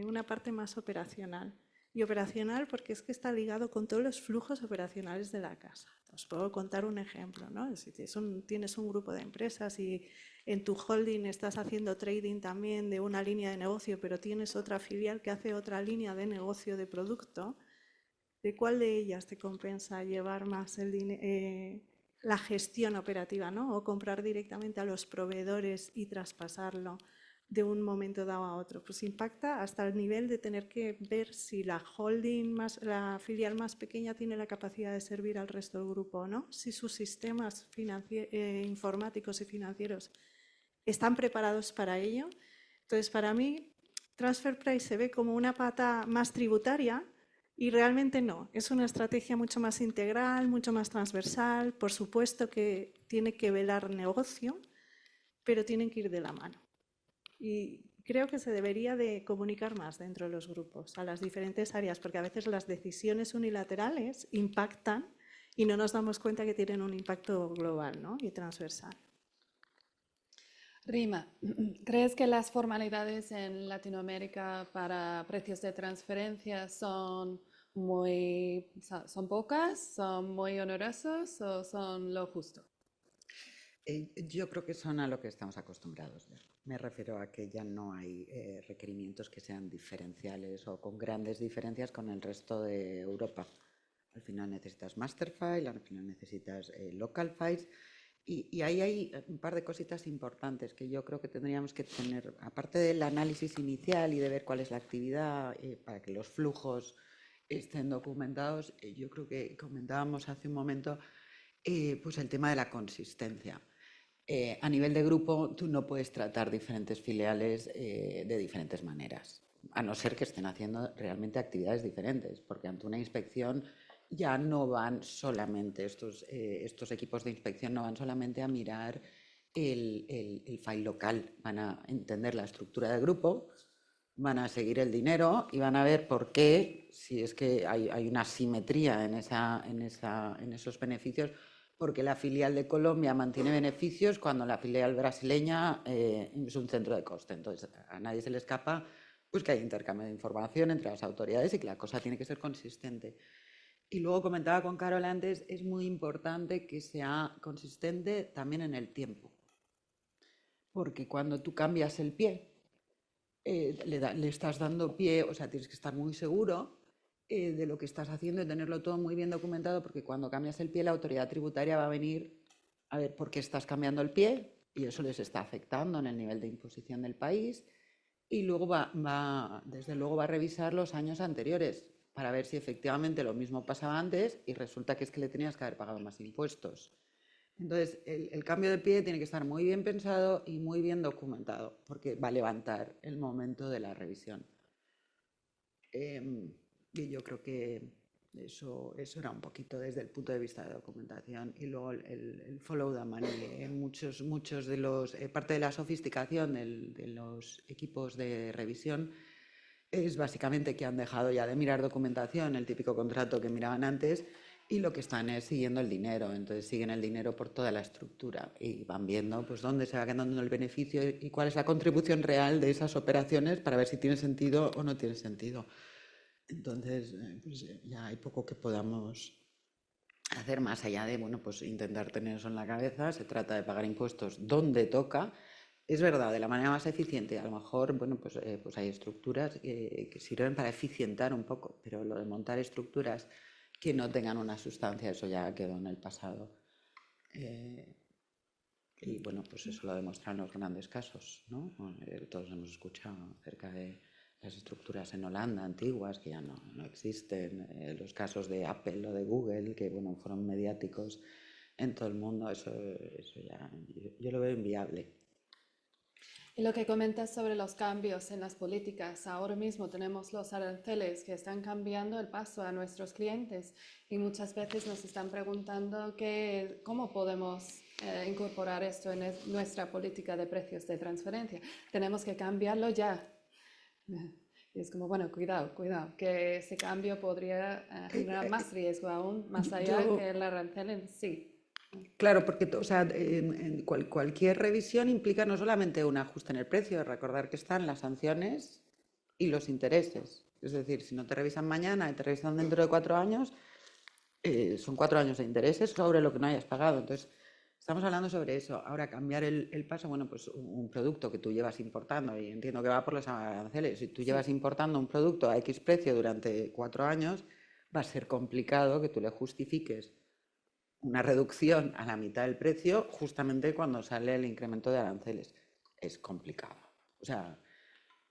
Una parte más operacional. Y operacional porque es que está ligado con todos los flujos operacionales de la casa. Os puedo contar un ejemplo, ¿no? Si tienes un grupo de empresas y en tu holding estás haciendo trading también de una línea de negocio, pero tienes otra filial que hace otra línea de negocio de producto, ¿de cuál de ellas te compensa llevar más la gestión operativa, ¿no? O comprar directamente a los proveedores y traspasarlo de un momento dado a otro? Pues impacta hasta el nivel de tener que ver si la la filial más pequeña tiene la capacidad de servir al resto del grupo o no, si sus sistemas informáticos y financieros están preparados para ello. Entonces, para mí, Transfer Price se ve como una pata más tributaria y realmente no. Es una estrategia mucho más integral, mucho más transversal. Por supuesto que tiene que velar negocio, pero tienen que ir de la mano. Y creo que se debería de comunicar más dentro de los grupos a las diferentes áreas, porque a veces las decisiones unilaterales impactan y no nos damos cuenta que tienen un impacto global, ¿no?, y transversal. Rima, ¿crees que las formalidades en Latinoamérica para precios de transferencia son pocas, son muy onerosas o son lo justo? Yo creo que son a lo que estamos acostumbrados. Me refiero a que ya no hay requerimientos que sean diferenciales o con grandes diferencias con el resto de Europa. Al final necesitas master file, al final necesitas local files y ahí hay un par de cositas importantes que yo creo que tendríamos que tener, aparte del análisis inicial y de ver cuál es la actividad para que los flujos estén documentados. Yo creo que comentábamos hace un momento pues el tema de la consistencia. A nivel de grupo, tú no puedes tratar diferentes filiales de diferentes maneras, a no ser que estén haciendo realmente actividades diferentes, porque ante una inspección ya no van solamente estos equipos de inspección, no van solamente a mirar el file local, van a entender la estructura del grupo, van a seguir el dinero y van a ver por qué, si es que hay una asimetría en esos beneficios, porque la filial de Colombia mantiene beneficios cuando la filial brasileña es un centro de coste. Entonces, a nadie se le escapa pues, que hay intercambio de información entre las autoridades y que la cosa tiene que ser consistente. Y luego comentaba con Carol antes, es muy importante que sea consistente también en el tiempo. Porque cuando tú cambias el pie, le estás dando pie, o sea, tienes que estar muy seguro de lo que estás haciendo y tenerlo todo muy bien documentado, porque cuando cambias el pie la autoridad tributaria va a venir a ver por qué estás cambiando el pie y eso les está afectando en el nivel de imposición del país y luego desde luego va a revisar los años anteriores para ver si efectivamente lo mismo pasaba antes y resulta que es que le tenías que haber pagado más impuestos. Entonces, el cambio de pie tiene que estar muy bien pensado y muy bien documentado, porque va a levantar el momento de la revisión. Y yo creo que Eso era un poquito desde el punto de vista de documentación. Y luego el follow the money. Muchos de los... parte de la sofisticación de los equipos de revisión es básicamente que han dejado ya de mirar documentación, el típico contrato que miraban antes, y lo que están es siguiendo el dinero. Entonces siguen el dinero por toda la estructura y van viendo pues dónde se va quedando el beneficio y cuál es la contribución real de esas operaciones para ver si tiene sentido o no tiene sentido. Entonces, pues ya hay poco que podamos hacer más allá de, bueno, pues intentar tener eso en la cabeza. Se trata de pagar impuestos donde toca. Es verdad, de la manera más eficiente. A lo mejor, bueno, pues hay estructuras que sirven para eficientar un poco, pero lo de montar estructuras que no tengan una sustancia, eso ya quedó en el pasado. Y bueno, pues eso lo demuestran los grandes casos, ¿no? Todos hemos escuchado acerca de las estructuras en Holanda antiguas que ya no existen, los casos de Apple o de Google que bueno, fueron mediáticos en todo el mundo. Eso ya yo lo veo inviable. Y lo que comentas sobre los cambios en las políticas, ahora mismo tenemos los aranceles que están cambiando el paso a nuestros clientes y muchas veces nos están preguntando cómo podemos incorporar esto en nuestra política de precios de transferencia. Tenemos que cambiarlo ya. Y es como, bueno, cuidado, que ese cambio podría generar más riesgo aún, más allá que el arancel en sí. Claro, porque cualquier revisión implica no solamente un ajuste en el precio, recordar que están las sanciones y los intereses. Es decir, si no te revisan mañana y te revisan dentro de 4 años, son 4 años de intereses sobre lo que no hayas pagado. Entonces, estamos hablando sobre eso. Ahora, cambiar el paso, bueno, pues un producto que tú llevas importando, y entiendo que va por los aranceles, si tú llevas importando un producto a X precio durante 4 años, va a ser complicado que tú le justifiques una reducción a la mitad del precio justamente cuando sale el incremento de aranceles. Es complicado. O sea,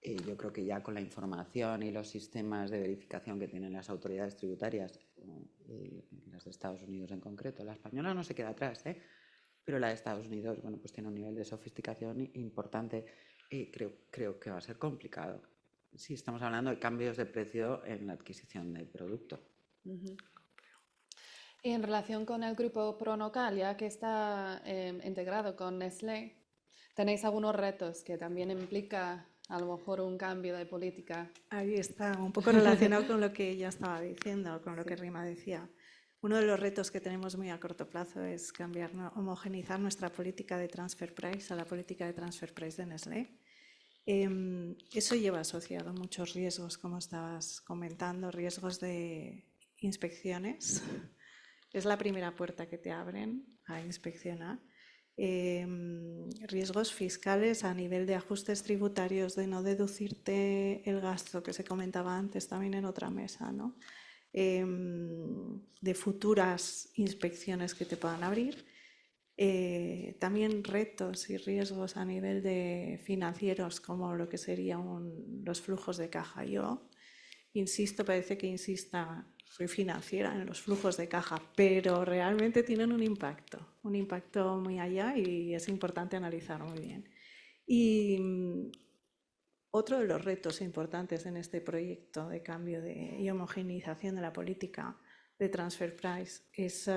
yo creo que ya con la información y los sistemas de verificación que tienen las autoridades tributarias, las de Estados Unidos en concreto, la española no se queda atrás, pero la de Estados Unidos, bueno, pues tiene un nivel de sofisticación importante. Creo que va a ser complicado. Sí, estamos hablando de cambios de precio en la adquisición del producto. Y en relación con el grupo Pronocal, ya que está integrado con Nestlé, ¿tenéis algunos retos que también implica a lo mejor un cambio de política? Ahí está, un poco relacionado con lo que ella estaba diciendo, con lo que Rima decía. Uno de los retos que tenemos muy a corto plazo es homogeneizar nuestra política de transfer price a la política de transfer price de Nestlé. Eso lleva asociado muchos riesgos, como estabas comentando, riesgos de inspecciones. Es la primera puerta que te abren a inspeccionar. Riesgos fiscales a nivel de ajustes tributarios, de no deducirte el gasto que se comentaba antes también en otra mesa, ¿no? De futuras inspecciones que te puedan abrir. También retos y riesgos a nivel de financieros, como lo que serían los flujos de caja. Yo insisto, parece que insista, soy financiera en los flujos de caja, pero realmente tienen un impacto muy allá y es importante analizar muy bien. Y otro de los retos importantes en este proyecto de cambio y homogeneización de la política de transfer price es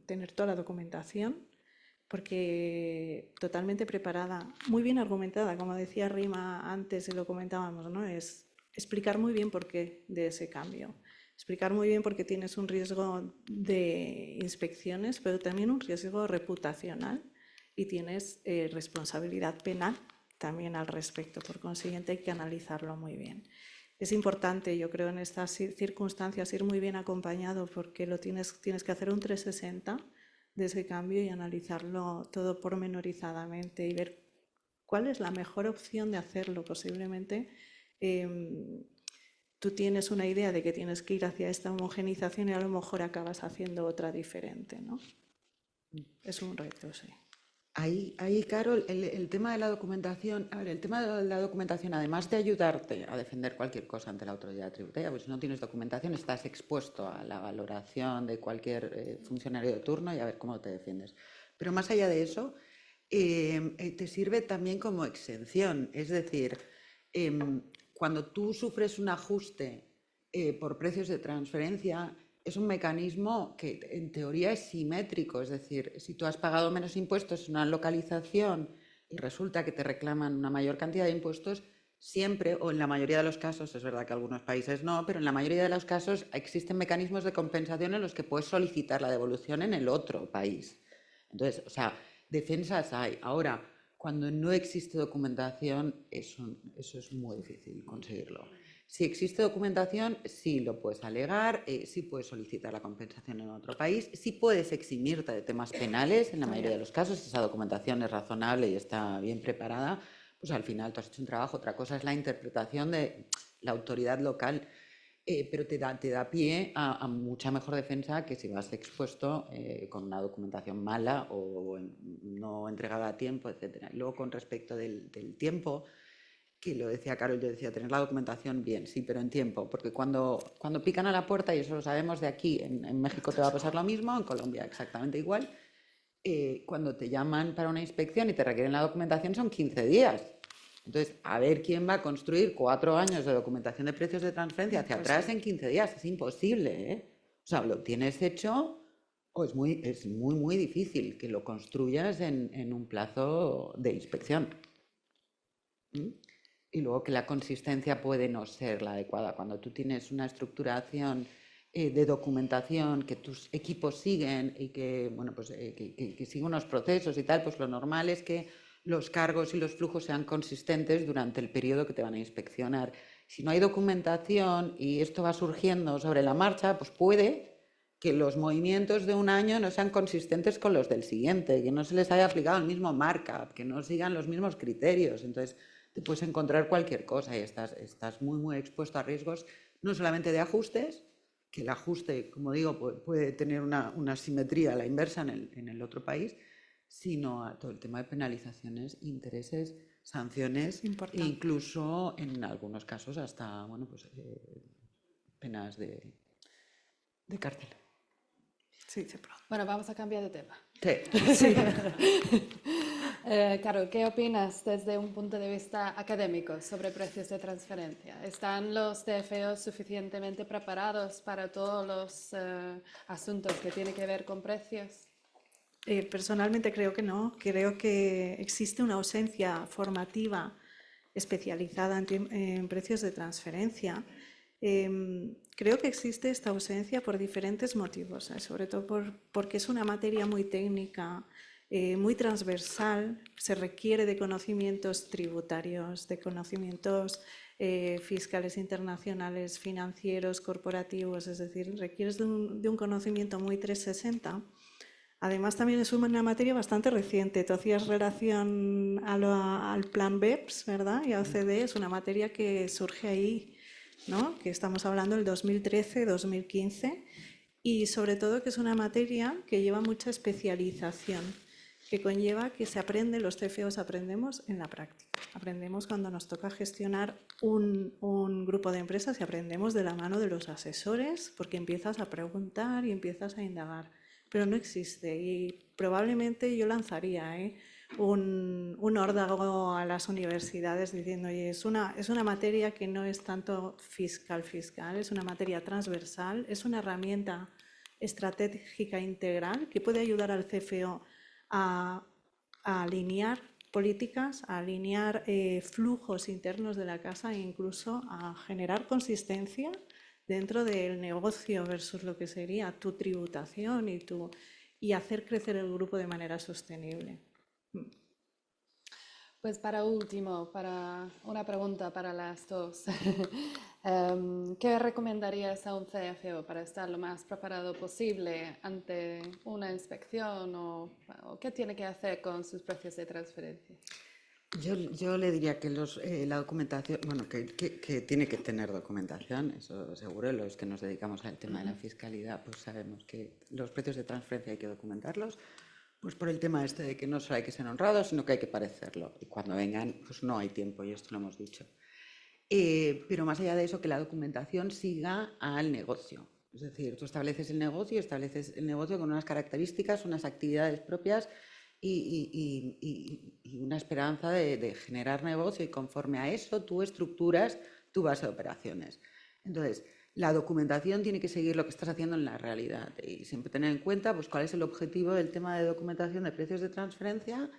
tener toda la documentación, porque totalmente preparada, muy bien argumentada, como decía Rima antes y lo comentábamos, ¿no? Es explicar muy bien por qué de ese cambio. Explicar muy bien por qué tienes un riesgo de inspecciones, pero también un riesgo reputacional y tienes responsabilidad penal también al respecto. Por consiguiente, hay que analizarlo muy bien. Es importante, yo creo, en estas circunstancias ir muy bien acompañado porque tienes que hacer un 360 de ese cambio y analizarlo todo pormenorizadamente y ver cuál es la mejor opción de hacerlo. Posiblemente tú tienes una idea de que tienes que ir hacia esta homogenización y a lo mejor acabas haciendo otra diferente, ¿no? Es un reto, sí. Ahí, Carol, el tema de la documentación, además de ayudarte a defender cualquier cosa ante la autoridad tributaria, pues si no tienes documentación estás expuesto a la valoración de cualquier funcionario de turno y a ver cómo te defiendes. Pero más allá de eso, te sirve también como exención, es decir, cuando tú sufres un ajuste por precios de transferencia, es un mecanismo que en teoría es simétrico, es decir, si tú has pagado menos impuestos en una localización y resulta que te reclaman una mayor cantidad de impuestos, siempre, o en la mayoría de los casos, es verdad que algunos países no, pero en la mayoría de los casos existen mecanismos de compensación en los que puedes solicitar la devolución en el otro país. Entonces, o sea, defensas hay. Ahora, cuando no existe documentación, eso es muy difícil conseguirlo. Si existe documentación, sí lo puedes alegar, sí puedes solicitar la compensación en otro país, sí puedes eximirte de temas penales, en la mayoría de los casos, si esa documentación es razonable y está bien preparada, pues al final tú has hecho un trabajo. Otra cosa es la interpretación de la autoridad local, pero te da pie a mucha mejor defensa que si vas expuesto con una documentación mala o no entregada a tiempo, etc. Luego, con respecto del tiempo, que lo decía Carol, yo decía, tener la documentación bien, sí, pero en tiempo, porque cuando pican a la puerta, y eso lo sabemos de aquí, en México te va a pasar lo mismo, en Colombia exactamente igual, cuando te llaman para una inspección y te requieren la documentación son 15 días. Entonces, a ver quién va a construir 4 años de documentación de precios de transferencia hacia atrás en 15 días, es imposible, ¿eh? O sea, lo tienes hecho o es muy difícil que lo construyas en un plazo de inspección. Y luego que la consistencia puede no ser la adecuada. Cuando tú tienes una estructuración de documentación que tus equipos siguen y que, bueno, pues, que siguen unos procesos y tal, pues lo normal es que los cargos y los flujos sean consistentes durante el periodo que te van a inspeccionar. Si no hay documentación y esto va surgiendo sobre la marcha, pues puede que los movimientos de un año no sean consistentes con los del siguiente, que no se les haya aplicado el mismo markup, que no sigan los mismos criterios. Entonces, te puedes encontrar cualquier cosa y estás muy expuesto a riesgos, no solamente de ajustes, que el ajuste, como digo, puede tener una simetría a la inversa en el otro país, sino a todo el tema de penalizaciones, intereses, sanciones e incluso en algunos casos hasta, bueno, pues, penas de cárcel. Sí, se produce. Bueno, vamos a cambiar de tema. Sí. Carol, ¿qué opinas desde un punto de vista académico sobre precios de transferencia? ¿Están los CFOs suficientemente preparados para todos los asuntos que tienen que ver con precios? Personalmente creo que no. Creo que existe una ausencia formativa especializada en precios de transferencia. Creo que existe esta ausencia por diferentes motivos, sobre todo porque es una materia muy técnica, muy transversal, se requiere de conocimientos tributarios, de conocimientos fiscales internacionales, financieros, corporativos, es decir, requieres de un conocimiento muy 360. Además, también es una materia bastante reciente. Tú hacías relación al plan BEPS, ¿verdad? Y a OCDE, es una materia que surge ahí, ¿no? Que estamos hablando del 2013-2015, y sobre todo que es una materia que lleva mucha especialización, que conlleva que se aprende, los CFOs aprendemos en la práctica. Aprendemos cuando nos toca gestionar un grupo de empresas y aprendemos de la mano de los asesores, porque empiezas a preguntar y empiezas a indagar. Pero no existe, y probablemente yo lanzaría un órdago a las universidades diciendo, oye, es una materia que no es tanto fiscal, es una materia transversal, es una herramienta estratégica integral que puede ayudar al CFO a alinear políticas, a alinear flujos internos de la casa e incluso a generar consistencia dentro del negocio versus lo que sería tu tributación y hacer crecer el grupo de manera sostenible. Pues para último, para una pregunta para las dos. ¿Qué recomendarías a un CFO para estar lo más preparado posible ante una inspección o qué tiene que hacer con sus precios de transferencia? Yo le diría que la documentación, bueno, que tiene que tener documentación, eso seguro. Los que nos dedicamos al tema de la fiscalidad, pues sabemos que los precios de transferencia hay que documentarlos, pues por el tema este de que no solo hay que ser honrados, sino que hay que parecerlo. Y cuando vengan, pues no hay tiempo, y esto lo hemos dicho. Pero más allá de eso, que la documentación siga al negocio. Es decir, tú estableces el negocio con unas características, unas actividades propias y una esperanza de generar negocio, y conforme a eso tú estructuras tu base de operaciones. Entonces, La documentación tiene que seguir lo que estás haciendo en la realidad y siempre tener en cuenta pues, cuál es el objetivo del tema de documentación de precios de transferencia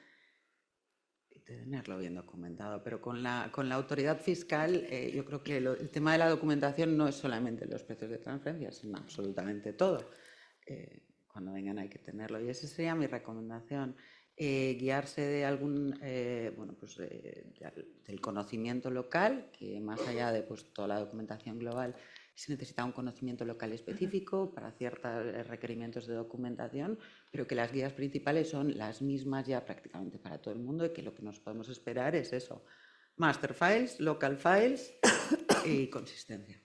y tenerlo bien documentado. Pero con la autoridad fiscal yo creo que el tema de la documentación no es solamente los precios de transferencia, sino absolutamente todo. Cuando vengan hay que tenerlo y esa sería mi recomendación. Guiarse de del conocimiento local, que más allá de pues, toda la documentación global, se necesita un conocimiento local específico para ciertos requerimientos de documentación, pero que las guías principales son las mismas ya prácticamente para todo el mundo y que lo que nos podemos esperar es eso, master files, local files y consistencia.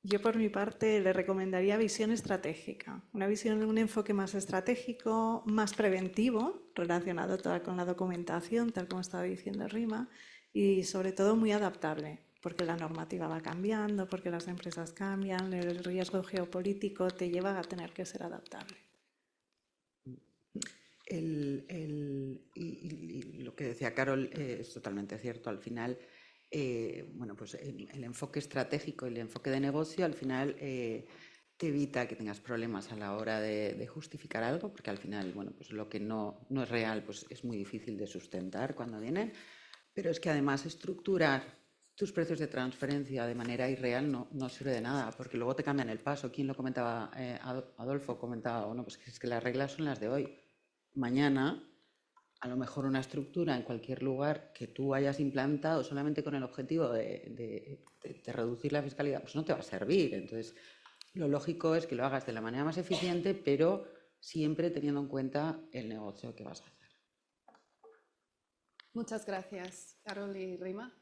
Yo, por mi parte, le recomendaría visión estratégica, un enfoque más estratégico, más preventivo, relacionado con la documentación, tal como estaba diciendo Rima, y sobre todo muy adaptable, porque la normativa va cambiando, porque las empresas cambian, el riesgo geopolítico te lleva a tener que ser adaptable. Y lo que decía Carol es totalmente cierto. Al final, pues el enfoque estratégico y el enfoque de negocio al final te evita que tengas problemas a la hora de justificar algo, porque al final, pues lo que no es real pues es muy difícil de sustentar cuando vienen, pero es que además estructurar tus precios de transferencia de manera irreal no sirve de nada, porque luego te cambian el paso. ¿Quién lo comentaba? Adolfo comentaba, pues es que las reglas son las de hoy. Mañana, a lo mejor una estructura en cualquier lugar que tú hayas implantado solamente con el objetivo de reducir la fiscalidad, pues no te va a servir. Entonces, lo lógico es que lo hagas de la manera más eficiente, pero siempre teniendo en cuenta el negocio que vas a hacer. Muchas gracias, Carol y Rima.